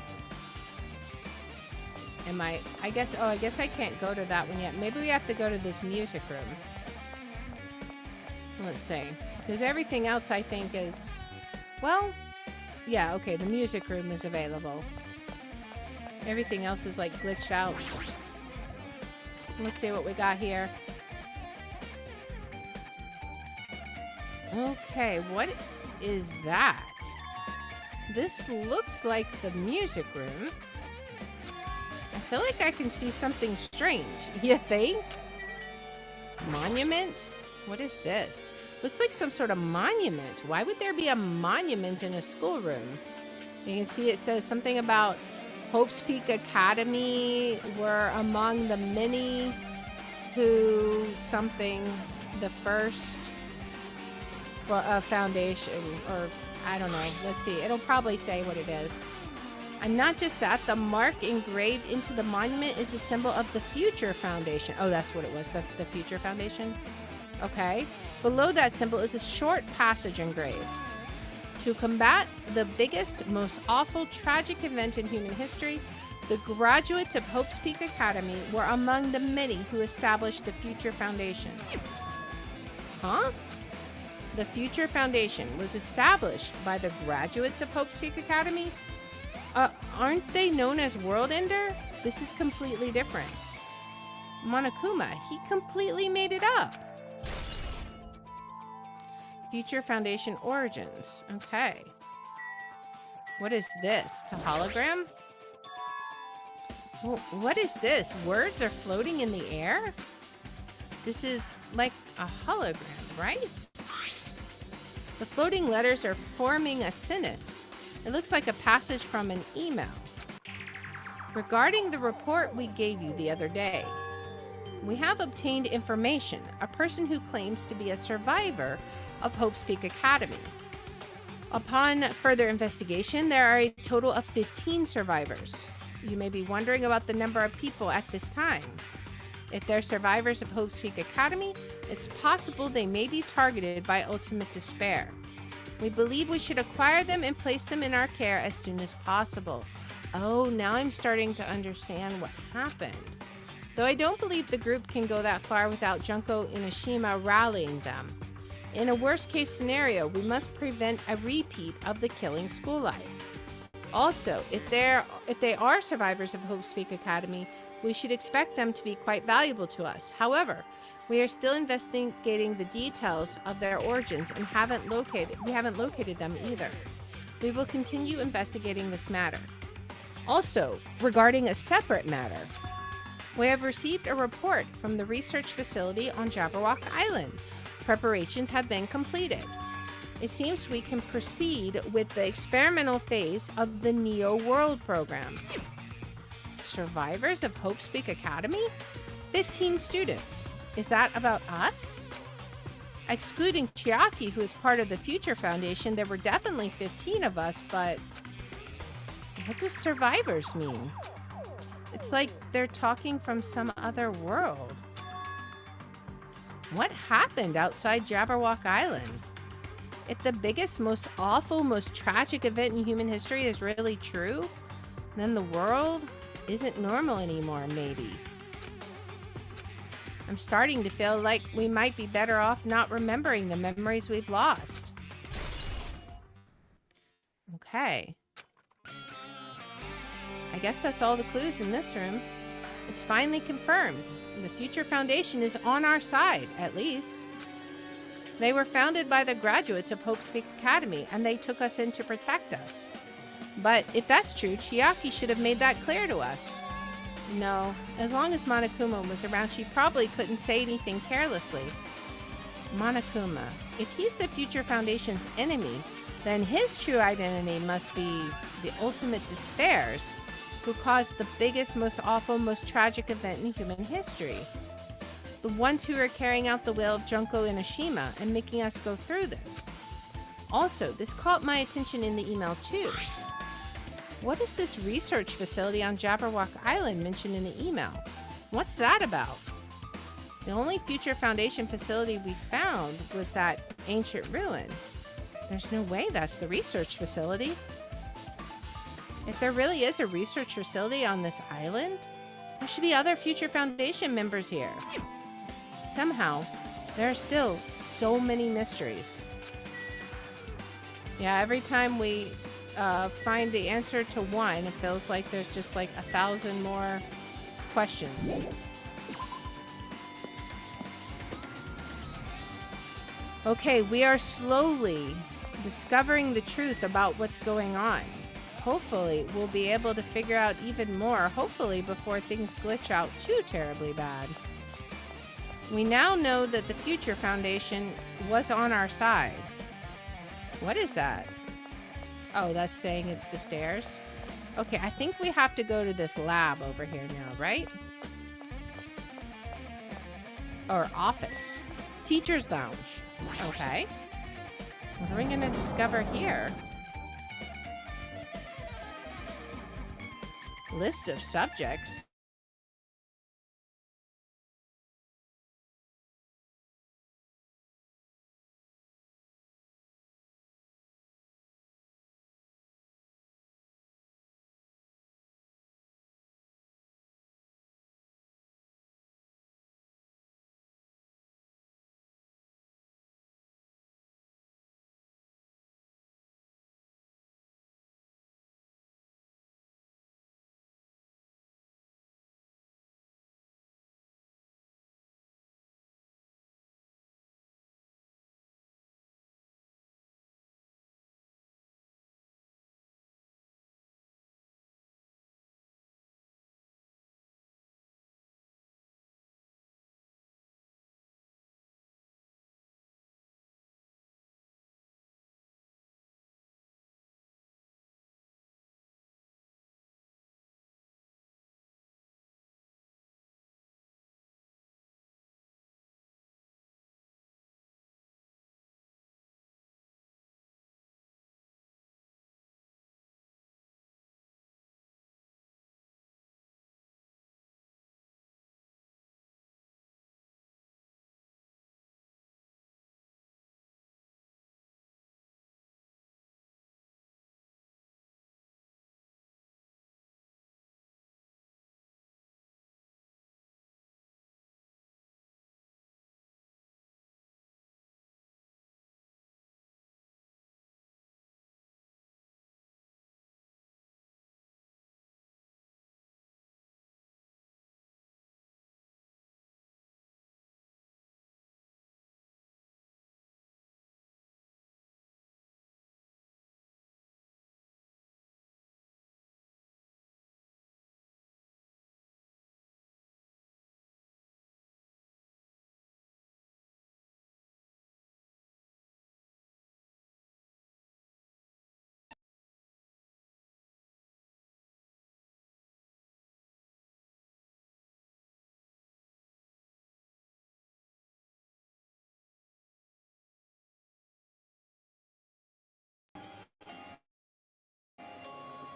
I guess I can't go to that one yet. Maybe we have to go to this music room. Let's see. Because everything else I think is... Well, yeah, okay, the music room is available. Everything else is like glitched out. Let's see what we got here. Okay, what is that? This looks like the music room. I feel like I can see something strange. You think? Monument? What is this? Looks like some sort of monument. Why would there be a monument in a schoolroom? You can see it says something about Hope's Peak Academy were among the many who something, the first foundation, or I don't know. Let's see. It'll probably say what it is. And not just that, the mark engraved into the monument is the symbol of the Future Foundation. Oh, that's what it was, the Future Foundation? Okay. Below that symbol is a short passage engraved. To combat the biggest, most awful, tragic event in human history, the graduates of Hope's Peak Academy were among the many who established the Future Foundation. Huh? The Future Foundation was established by the graduates of Hope's Peak Academy? Aren't they known as World Ender? This is completely different. Monokuma, he completely made it up. Future Foundation Origins. Okay. What is this? It's a hologram? Well, what is this? Words are floating in the air? This is like a hologram, right? The floating letters are forming a sentence. It looks like a passage from an email. Regarding the report we gave you the other day, we have obtained information. A person who claims to be a survivor of Hope's Peak Academy. Upon further investigation, there are a total of 15 survivors. You may be wondering about the number of people at this time. If they're survivors of Hope's Peak Academy, it's possible they may be targeted by ultimate despair. We believe we should acquire them and place them in our care as soon as possible. Oh, now I'm starting to understand what happened. Though I don't believe the group can go that far without Junko Inoshima rallying them. In a worst-case scenario, we must prevent a repeat of the killing school life. Also, if they are survivors of Hope Speak Academy, we should expect them to be quite valuable to us. However, we are still investigating the details of their origins and haven't located them either. We will continue investigating this matter. Also, regarding a separate matter, we have received a report from the research facility on Jabberwock Island. Preparations have been completed. It seems we can proceed with the experimental phase of the Neo World program. Survivors of Hope Speak Academy? 15 students. Is that about us? Excluding Chiaki, who is part of the Future Foundation, there were definitely 15 of us, but what does survivors mean? It's like they're talking from some other world. What happened outside Jabberwock Island? If the biggest, most awful, most tragic event in human history is really true, then the world isn't normal anymore, maybe. I'm starting to feel like we might be better off not remembering the memories we've lost. Okay. I guess that's all the clues in this room. It's finally confirmed. The Future Foundation is on our side, at least. They were founded by the graduates of Hope Speak Academy, and they took us in to protect us. But if that's true, Chiaki should have made that clear to us. No, as long as Monokuma was around, she probably couldn't say anything carelessly. Monokuma. If he's the Future Foundation's enemy, then his true identity must be the ultimate despairs, who caused the biggest, most awful, most tragic event in human history. The ones who are carrying out the will of Junko Inoshima and making us go through this. Also, this caught my attention in the email too. What is this research facility on Jabberwock Island mentioned in the email? What's that about? The only Future Foundation facility we found was that ancient ruin. There's no way that's the research facility. If there really is a research facility on this island, there should be other Future Foundation members here. Somehow, there are still so many mysteries. Yeah, every time we find the answer to one, it feels like there's just like 1,000 more questions. Okay, we are slowly discovering the truth about what's going on. Hopefully, we'll be able to figure out even more, hopefully before things glitch out too terribly bad. We now know that the Future Foundation was on our side. What is that? Oh, that's saying it's the stairs? Okay, I think we have to go to this lab over here now, right? Or office. Teacher's lounge. Okay. What are we going to discover here? List of subjects.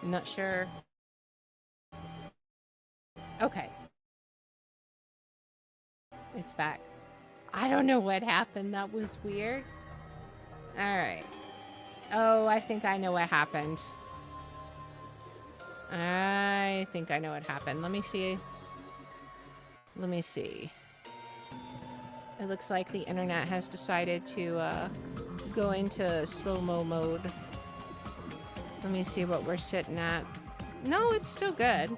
Not sure. Okay. It's back. I don't know what happened. That was weird. Alright. Oh, I think I know what happened. I think I know what happened. Let me see. Let me see. It looks like the internet has decided to go into slow-mo mode. Let me see what we're sitting at. No, it's still good.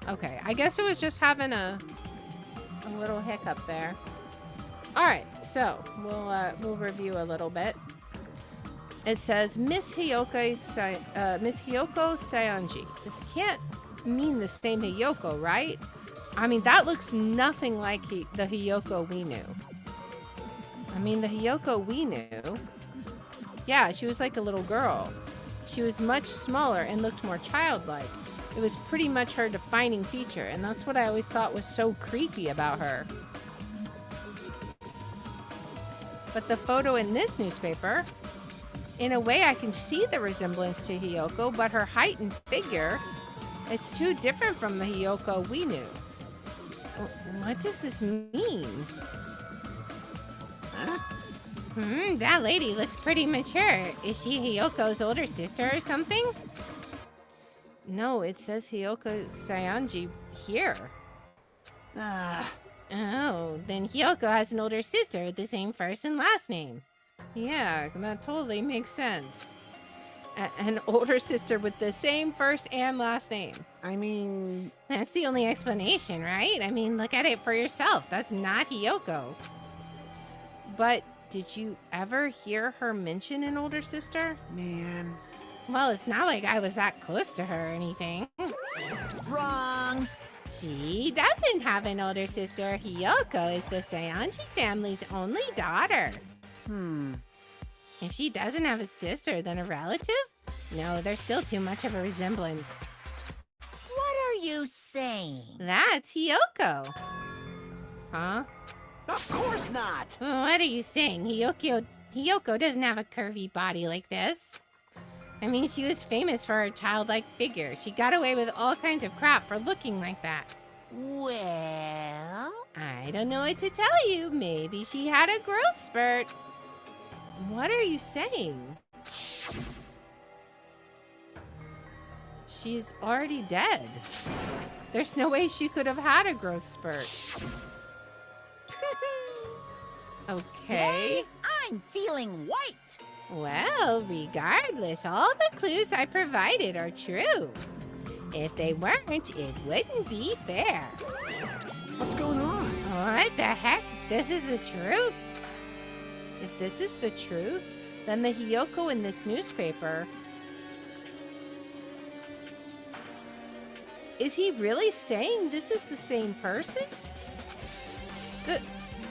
Okay, I guess it was just having a little hiccup there. All right, so we'll review a little bit. It says Miss Hiyoko Saionji. This can't mean the same Hiyoko, right? I mean, that looks nothing like the Hiyoko we knew. I mean, the Hiyoko we knew, yeah, she was like a little girl. She was much smaller and looked more childlike. It was pretty much her defining feature, and that's what I always thought was so creepy about her. But the photo in this newspaper, in a way I can see the resemblance to Hiyoko, but her height and figure, it's too different from the Hiyoko we knew. What does this mean? Huh? That lady looks pretty mature. Is she Hiyoko's older sister or something? No, it says Hiyoko Saionji here. Oh, then Hiyoko has an older sister with the same first and last name. Yeah, that totally makes sense. An older sister with the same first and last name. I mean... That's the only explanation, right? I mean, look at it for yourself. That's not Hiyoko. But did you ever hear her mention an older sister? Man... Well, it's not like I was that close to her or anything. Wrong. She doesn't have an older sister. Hiyoko is the Saionji family's only daughter. If she doesn't have a sister, then a relative? No, there's still too much of a resemblance. What are you saying? That's Hiyoko. Huh? Of course not! What are you saying? Hiyoko doesn't have a curvy body like this. I mean, she was famous for her childlike figure. She got away with all kinds of crap for looking like that. Well... I don't know what to tell you. Maybe she had a growth spurt. What are you saying? She's already dead. There's no way she could have had a growth spurt. Okay. Today, I'm feeling white. Well, regardless, all the clues I provided are true. If they weren't, it wouldn't be fair. What's going on? What the heck? This is the truth? If this is the truth, then the Hiyoko in this newspaper... Is he really saying this is the same person?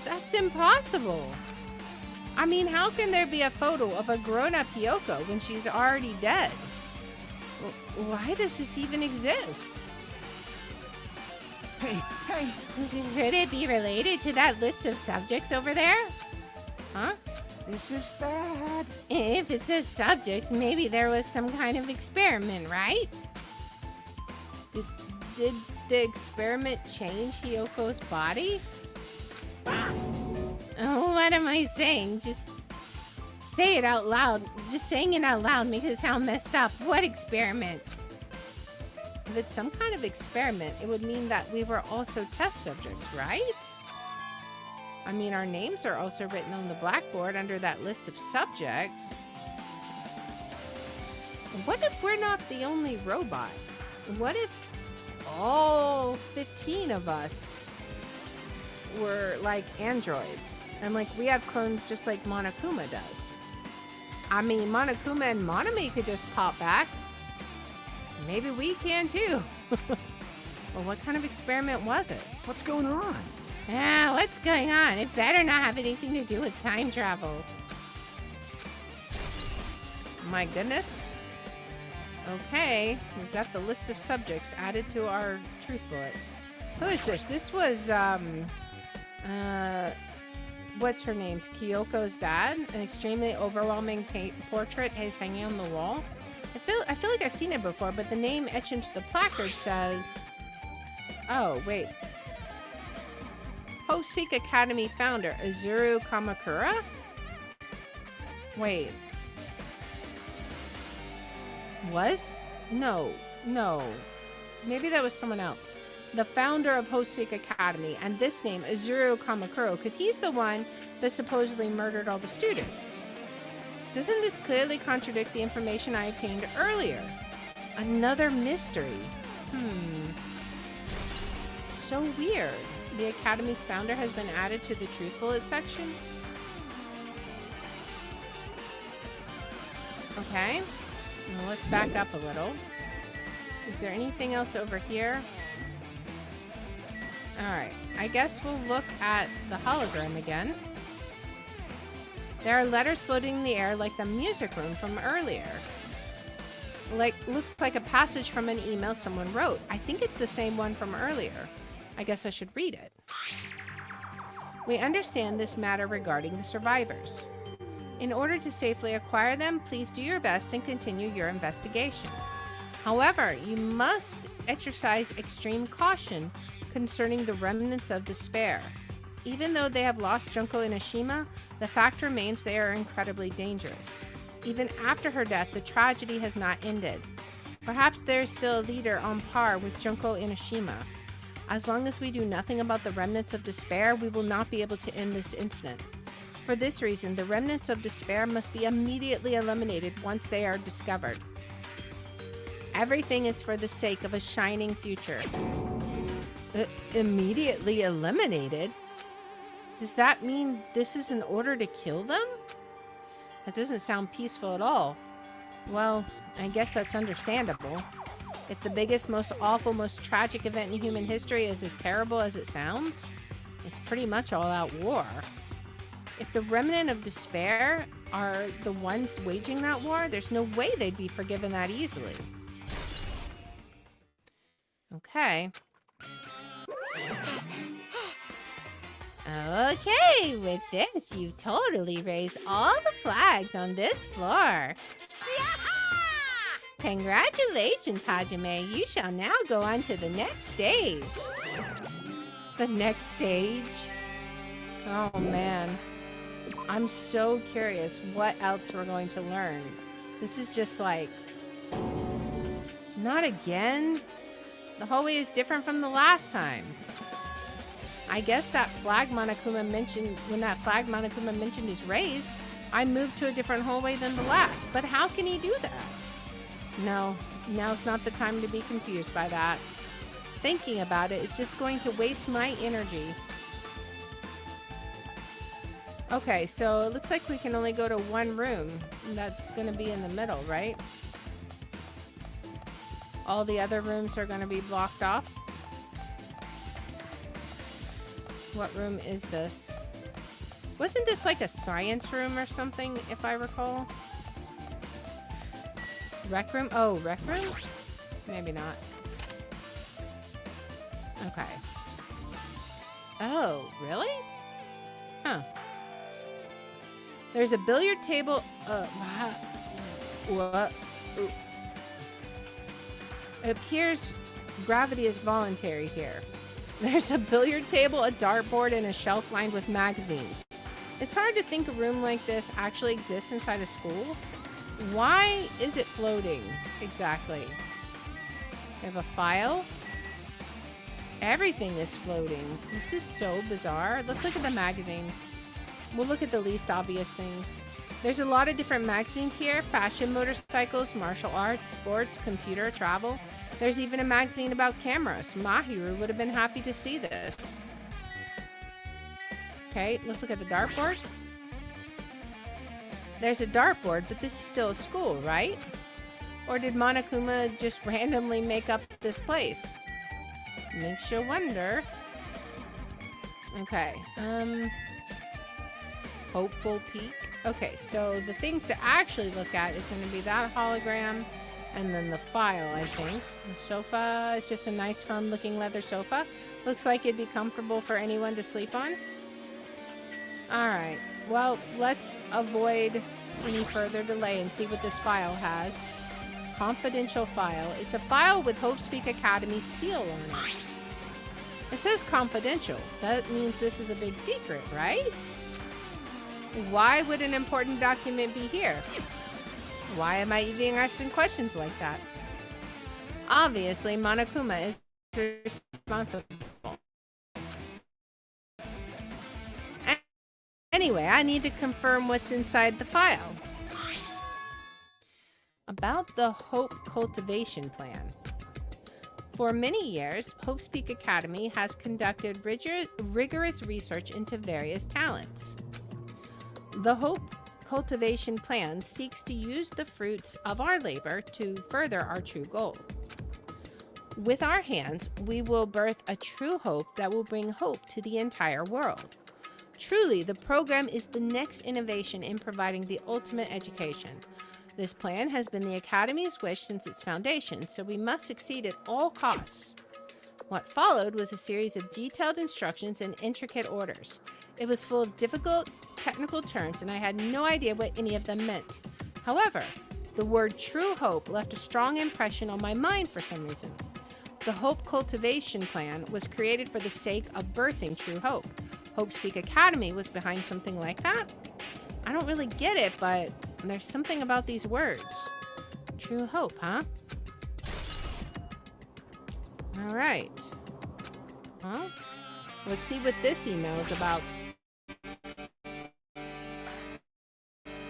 That's impossible. I mean, how can there be a photo of a grown-up Hiyoko when she's already dead? Why does this even exist? Hey! Could it be related to that list of subjects over there? Huh? This is bad. If it says subjects, maybe there was some kind of experiment, right? Did the experiment change Hiyoko's body? Oh, what am I saying? Just say it out loud. Just saying it out loud makes it sound messed up. What experiment? If it's some kind of experiment, it would mean that we were also test subjects, right? I mean, our names are also written on the blackboard under that list of subjects. What if we're not the only robot? What if all 15 of us were like androids? And like we have clones just like Monokuma does. I mean, Monokuma and Monome could just pop back. Maybe we can too. Well, what kind of experiment was it? What's going on? What's going on? It better not have anything to do with time travel. My goodness. Okay, we've got the list of subjects added to our truth bullets. Who is this? This was, what's her name? Kyoko's dad. An extremely overwhelming portrait is hanging on the wall. I feel like I've seen it before, but the name etched into the placard says... Oh, wait. Hope Peak Academy founder, Izuru Kamakura? Wait. Was? No. Maybe that was someone else. The founder of Host Peak Academy, and this name, Izuru Kamakura, because he's the one that supposedly murdered all the students. Doesn't this clearly contradict the information I obtained earlier? Another mystery. So weird. The Academy's founder has been added to the truthful section. Okay. Well, let's back up a little. Is there anything else over here? Alright. I guess we'll look at the hologram again. There are letters floating in the air like the music room from earlier. Looks like a passage from an email someone wrote. I think it's the same one from earlier. I guess I should read it. We understand this matter regarding the survivors. In order to safely acquire them, please do your best and continue your investigation. However, you must exercise extreme caution concerning the remnants of despair. Even though they have lost Junko Inoshima, the fact remains they are incredibly dangerous. Even after her death, the tragedy has not ended. Perhaps there is still a leader on par with Junko Inoshima. As long as we do nothing about the remnants of despair, we will not be able to end this incident. For this reason, the remnants of despair must be immediately eliminated once they are discovered. Everything is for the sake of a shining future. Immediately eliminated? Does that mean this is an order to kill them? That doesn't sound peaceful at all. Well, I guess that's understandable. If the biggest, most awful, most tragic event in human history is as terrible as it sounds, it's pretty much all-out war. If the remnant of despair are the ones waging that war, there's no way they'd be forgiven that easily. Okay. Okay, with this, you've totally raised all the flags on this floor. Congratulations, Hajime. You shall now go on to the next stage. The next stage? Oh, man. I'm so curious what else we're going to learn. This is just like... Not again? The hallway is different from the last time. I guess that flag Monokuma mentioned, when that flag Monokuma mentioned is raised, I moved to a different hallway than the last. But how can he do that? No, now's not the time to be confused by that. Thinking about it is just going to waste my energy. Okay, so it looks like we can only go to one room. That's going to be in the middle, right? All the other rooms are going to be blocked off. What room is this? Wasn't this like a science room or something, if I recall? Rec room? Oh, rec room? Maybe not. Okay. Oh, really? Huh. There's a billiard table. What? It appears gravity is voluntary here. There's a billiard table, a dartboard, and a shelf lined with magazines. It's hard to think a room like this actually exists inside a school. Why is it floating exactly? We have a file. Everything is floating. This is so bizarre. Let's look at the magazine. We'll look at the least obvious things. There's a lot of different magazines here. Fashion, motorcycles, martial arts, sports, computer, travel. There's even a magazine about cameras. Mahiru would have been happy to see this. Okay, let's look at the dartboard. There's a dartboard, but this is still a school, right? Or did Monokuma just randomly make up this place? Makes you wonder. Okay, Hopeful Peak. Okay, so the things to actually look at is going to be that hologram and then the file, I think. The sofa is just a nice firm looking leather sofa. Looks like it'd be comfortable for anyone to sleep on. Alright, well, let's avoid any further delay and see what this file has. confidential file. It's a file with Hopespeak Academy's seal on it. It says confidential. That means this is a big secret, right? Why would an important document be here? Why am I even asking questions like that? Obviously, Monokuma is responsible. Anyway, I need to confirm what's inside the file. About the Hope Cultivation Plan. For many years, Hopespeak Academy has conducted rigorous research into various talents. The Hope Cultivation Plan seeks to use the fruits of our labor to further our true goal. With our hands, we will birth a true hope that will bring hope to the entire world. Truly, the program is the next innovation in providing the ultimate education. This plan has been the Academy's wish since its foundation, so we must succeed at all costs. What followed was a series of detailed instructions and intricate orders. It was full of difficult technical terms, and I had no idea what any of them meant. However, the word true hope left a strong impression on my mind for some reason. The Hope Cultivation Plan was created for the sake of birthing true hope. Hopespeak Academy was behind something like that? I don't really get it, but there's something about these words. True hope, huh? All right. Well, let's see what this email is about.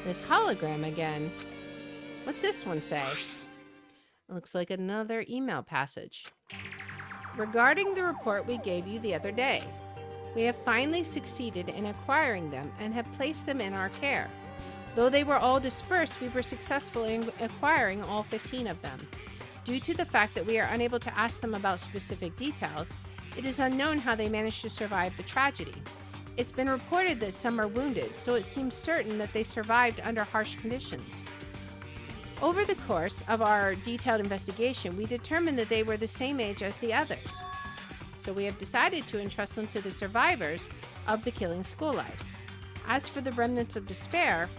This hologram again. What's this one say? Looks like another email passage. Regarding the report we gave you the other day, we have finally succeeded in acquiring them and have placed them in our care. Though they were all dispersed, we were successful in acquiring all 15 of them. Due to the fact that we are unable to ask them about specific details, it is unknown how they managed to survive the tragedy. It's been reported that some are wounded, so it seems certain that they survived under harsh conditions. Over the course of our detailed investigation, we determined that they were the same age as the others. So we have decided to entrust them to the survivors of the killing school life. As for the remnants of despair,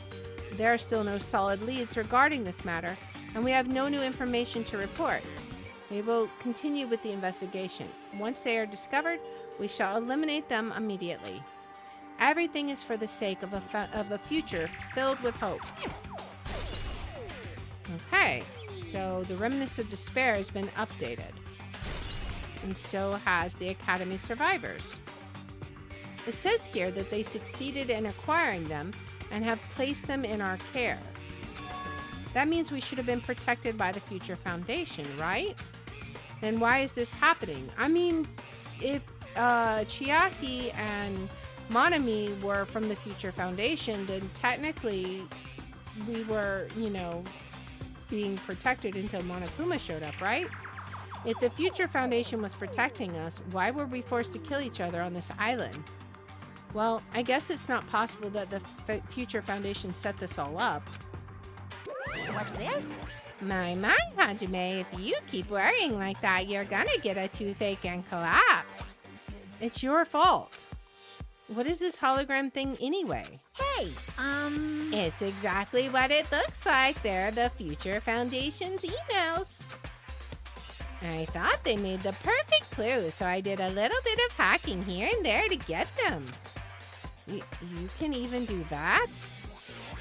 there are still no solid leads regarding this matter, and we have no new information to report. We will continue with the investigation. Once they are discovered, we shall eliminate them immediately. Everything is for the sake of a future filled with hope. Okay, so the remnants of despair has been updated. And so has the Academy survivors. It says here that they succeeded in acquiring them and have placed them in our care. That means we should have been protected by the Future Foundation, right? Then why is this happening? I mean, if Chiaki and Monami were from the Future Foundation, then technically we were, being protected until Monokuma showed up, right? If the Future Foundation was protecting us, why were we forced to kill each other on this island? Well, I guess it's not possible that the Future Foundation set this all up. What's this? My, Hajime, if you keep worrying like that, you're gonna get a toothache and collapse. It's your fault. What is this hologram thing anyway? Hey, It's exactly what it looks like. They're the Future Foundation's emails. I thought they made the perfect clue, so I did a little bit of hacking here and there to get them. You can even do that?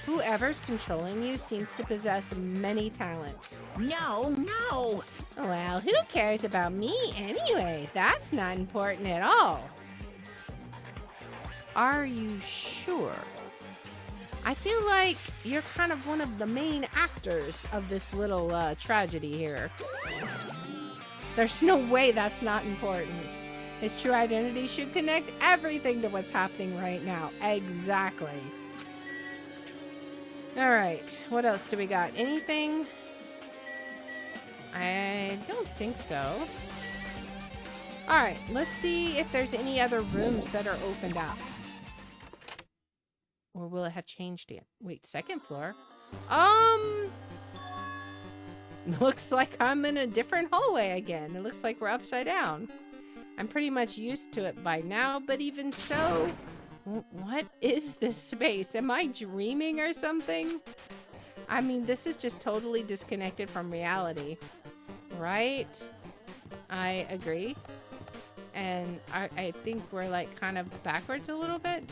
Whoever's controlling you seems to possess many talents. no. Well, who cares about me anyway? That's not important at all. Are you sure? I feel like you're kind of one of the main actors of this little tragedy here. There's no way that's not important. His true identity should connect everything to what's happening right now. Exactly. All right, what else do we got? Anything? I don't think so. All right, let's see if there's any other rooms that are opened up. Or will it have changed yet? Wait, second floor? Looks like I'm in a different hallway again. It looks like we're upside down. I'm pretty much used to it by now, but even so, what is this space? Am I dreaming or something? I mean, this is just totally disconnected from reality, right? I agree. And I think we're like kind of backwards a little bit.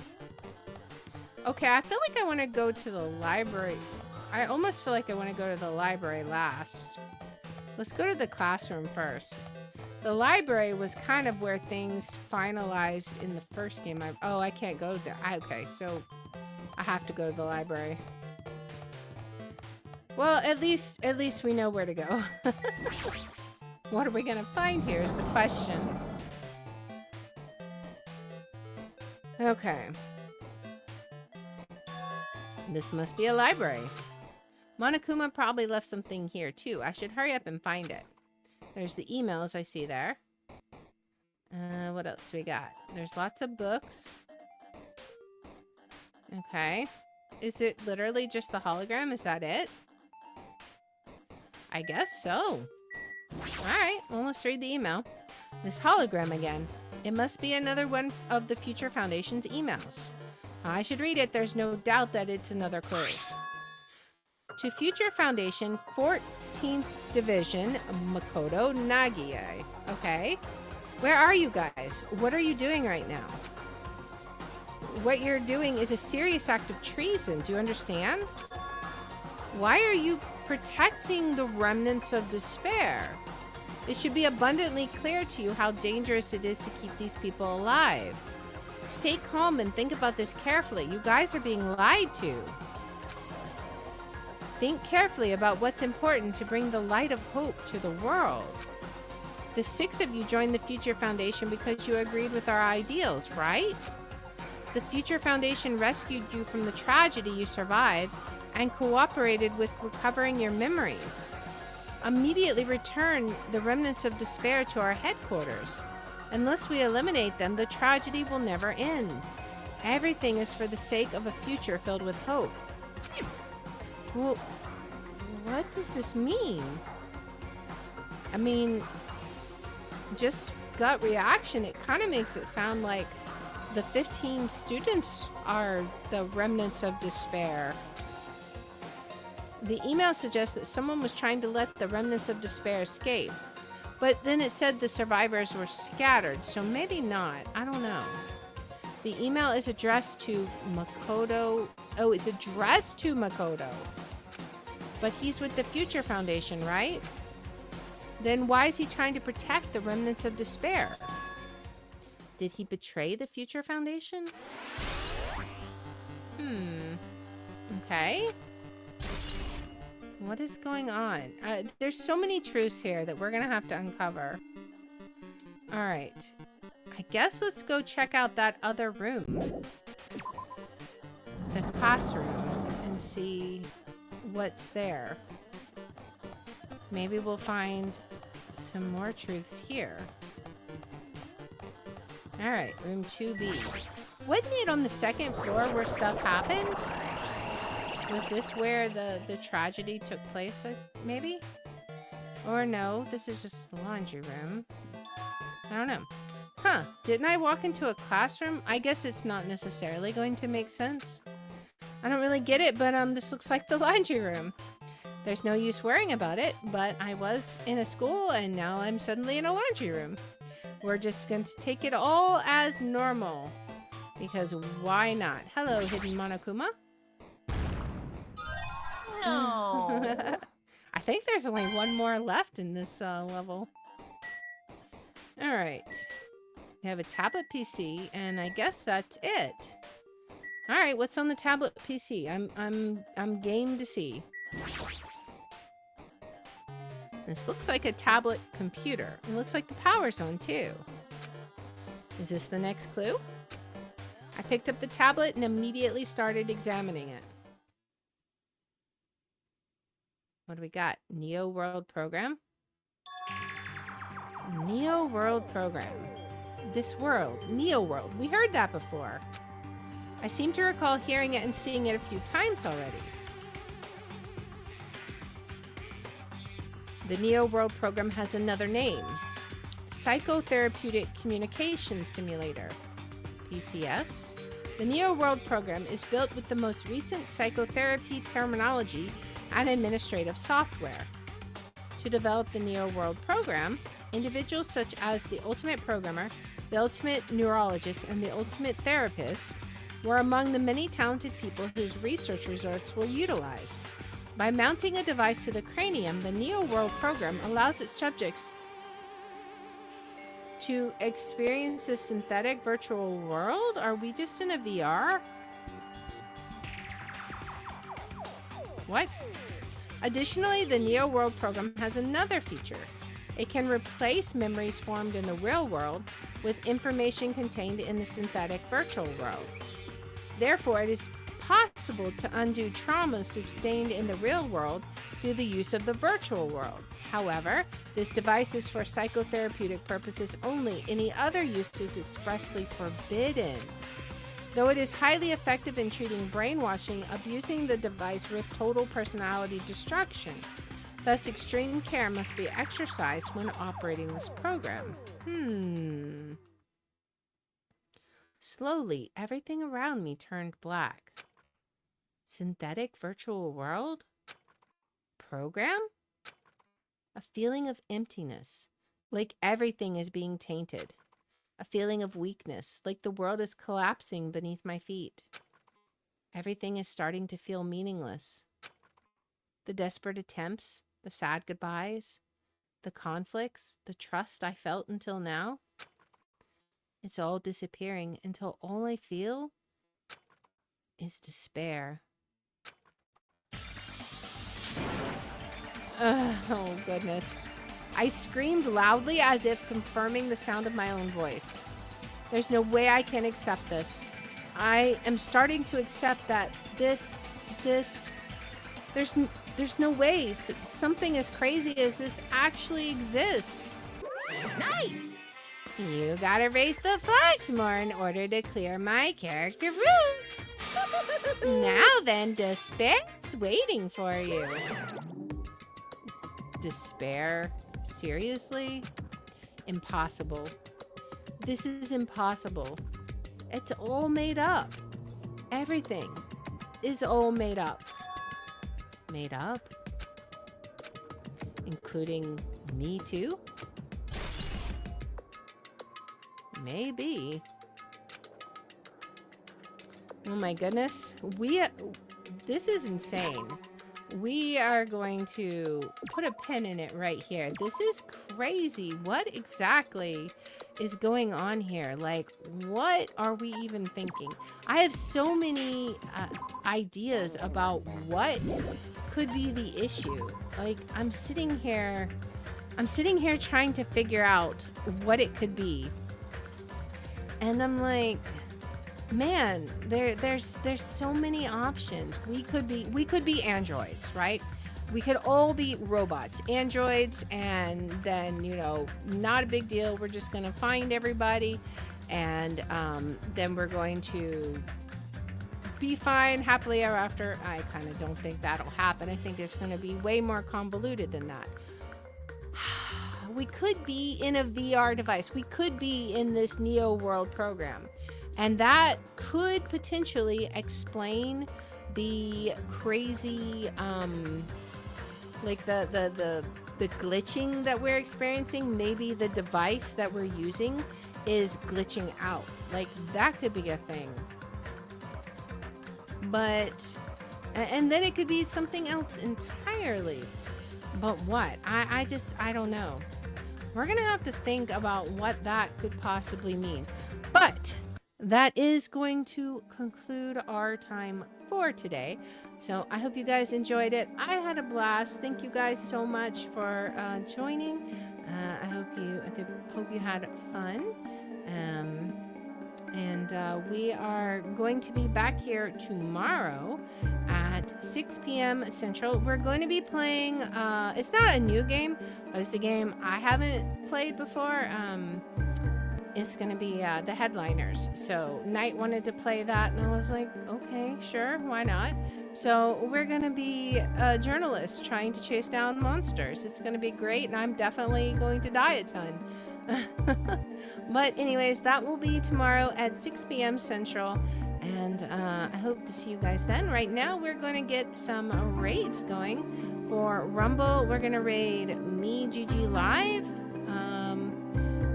Okay, I feel like I want to go to the library. I almost feel like I want to go to the library last. Let's go to the classroom first. The library was kind of where things finalized in the first game. Oh, I can't go there. Okay, so I have to go to the library. Well, at least we know where to go. What are we gonna find here is the question. Okay. This must be a library. Monokuma probably left something here too. I should hurry up and find it. There's the emails I see there. What else we got? There's lots of books. Okay. Is it literally just the hologram? Is that it? I guess so. Alright, well, let's read the email. This hologram again. It must be another one of the Future Foundation's emails. I should read it. There's no doubt that it's another clue. To Future Foundation, 14th Division, Makoto Nagie. Okay. Where are you guys? What are you doing right now? What you're doing is a serious act of treason. Do you understand? Why are you protecting the remnants of despair? It should be abundantly clear to you how dangerous it is to keep these people alive. Stay calm and think about this carefully. You guys are being lied to. Think carefully about what's important to bring the light of hope to the world. The 6 of you joined the Future Foundation because you agreed with our ideals, right? The Future Foundation rescued you from the tragedy you survived and cooperated with recovering your memories. Immediately return the remnants of despair to our headquarters. Unless we eliminate them, the tragedy will never end. Everything is for the sake of a future filled with hope. Well, what does this mean? I mean, just gut reaction, it kind of makes it sound like the 15 students are the remnants of despair. The email suggests that someone was trying to let the remnants of despair escape. But then it said the survivors were scattered, so maybe not. I don't know. The email is addressed to Makoto. Oh, it's addressed to Makoto. But he's with the Future Foundation, right? Then why is he trying to protect the remnants of despair? Did he betray the Future Foundation? Okay. What is going on? There's so many truths here that we're gonna have to uncover. Alright. I guess let's go check out that other room. The classroom. And see what's there. Maybe we'll find some more truths here. Alright, room 2B. Wasn't it on the second floor where stuff happened? Was this where the tragedy took place, maybe? Or no, this is just the laundry room. I don't know. Huh, didn't I walk into a classroom? I guess it's not necessarily going to make sense. I don't really get it, but this looks like the laundry room. There's no use worrying about it, but I was in a school and now I'm suddenly in a laundry room. We're just going to take it all as normal. Because why not? Hello, hidden Monokuma. No. I think there's only one more left in this level. Alright. We have a tablet PC, and I guess that's it. Alright, what's on the tablet PC? I'm game to see. This looks like a tablet computer. It looks like the power's on too. Is this the next clue? I picked up the tablet and immediately started examining it. What do we got? Neo World Program? Neo World Program. This world. Neo World. We heard that before. I seem to recall hearing it and seeing it a few times already. The Neo World Program has another name. Psychotherapeutic Communication Simulator. PCS. The Neo World Program is built with the most recent psychotherapy terminology and administrative software. To develop the Neo World program, individuals such as the Ultimate Programmer, the Ultimate Neurologist, and the Ultimate Therapist were among the many talented people whose research results were utilized. By mounting a device to the cranium, the Neo World program allows its subjects to experience a synthetic virtual world? Are we just in a VR? What? Additionally, the Neo World program has another feature. It can replace memories formed in the real world with information contained in the synthetic virtual world. Therefore, it is possible to undo trauma sustained in the real world through the use of the virtual world. However, this device is for psychotherapeutic purposes only. Any other use is expressly forbidden. Though it is highly effective in treating brainwashing, abusing the device risks total personality destruction. Thus, extreme care must be exercised when operating this program. Slowly, everything around me turned black. Synthetic virtual world? Program? A feeling of emptiness, like everything is being tainted. A feeling of weakness, like the world is collapsing beneath my feet. Everything is starting to feel meaningless. The desperate attempts, the sad goodbyes, the conflicts, the trust I felt until now. It's all disappearing until all I feel is despair. Oh, goodness. I screamed loudly as if confirming the sound of my own voice. There's no way I can accept this. I am starting to accept that there's no way something as crazy as this actually exists. Nice! You gotta raise the flags more in order to clear my character route. Now then, despair's waiting for you. Despair? Seriously? Impossible. This is impossible. It's all made up. Everything is all made up. Made up? Including me too? Maybe. Oh my goodness. This is insane. We are going to put a pin in it right here. This is crazy. What exactly is going on here? Like, what are we even thinking? I have so many ideas about what could be the issue. Like, I'm sitting here trying to figure out what it could be. And I'm like, man, there's so many options. We could be androids, right? We could all be robots, androids, and then, you know, not a big deal. We're just going to find everybody, and then we're going to be fine, happily ever after. I kind of don't think that'll happen. I think it's going to be way more convoluted than that. We could be in a VR device. We could be in this Neo World program. And that could potentially explain the crazy, like the glitching that we're experiencing. Maybe the device that we're using is glitching out. Like, that could be a thing. But, and then it could be something else entirely. But what? I don't know. We're going to have to think about what that could possibly mean. But that is going to conclude our time for today. So I hope you guys enjoyed it. I had a blast. Thank you guys so much for joining. I hope you had fun. And we are going to be back here tomorrow at 6 p.m. Central. We're going to be playing, it's not a new game, but it's a game I haven't played before. It's going to be the Headliners. So Knight wanted to play that, and I was like, okay, sure, why not? So we're going to be journalists trying to chase down monsters. It's going to be great, and I'm definitely going to die a ton. But anyways, that will be tomorrow at 6 p.m. Central. And I hope to see you guys then. Right now, we're going to get some raids going. For Rumble, we're going to raid Me GG Live.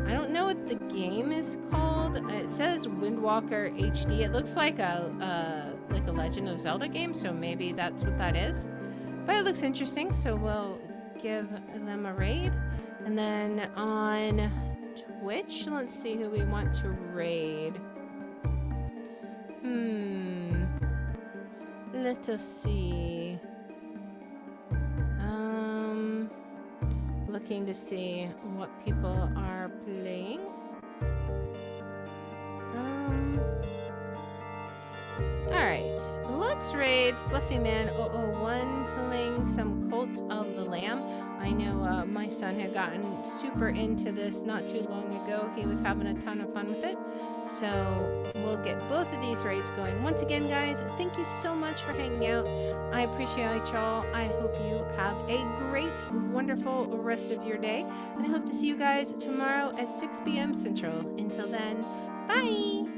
I don't know what the game is called. It says Windwalker HD. It looks like a Legend of Zelda game, so maybe that's what that is. But it looks interesting, so we'll give them a raid. And then on Twitch, let's see who we want to raid. Let us see. Looking to see what people are playing. Alright, let's raid Fluffy Man 001 playing some Cult of the Lamb. I know my son had gotten super into this not too long ago. He was having a ton of fun with it. So we'll get both of these raids going. Once again, guys, thank you so much for hanging out. I appreciate y'all. I hope you have a great, wonderful rest of your day. And I hope to see you guys tomorrow at 6 p.m. Central. Until then, bye!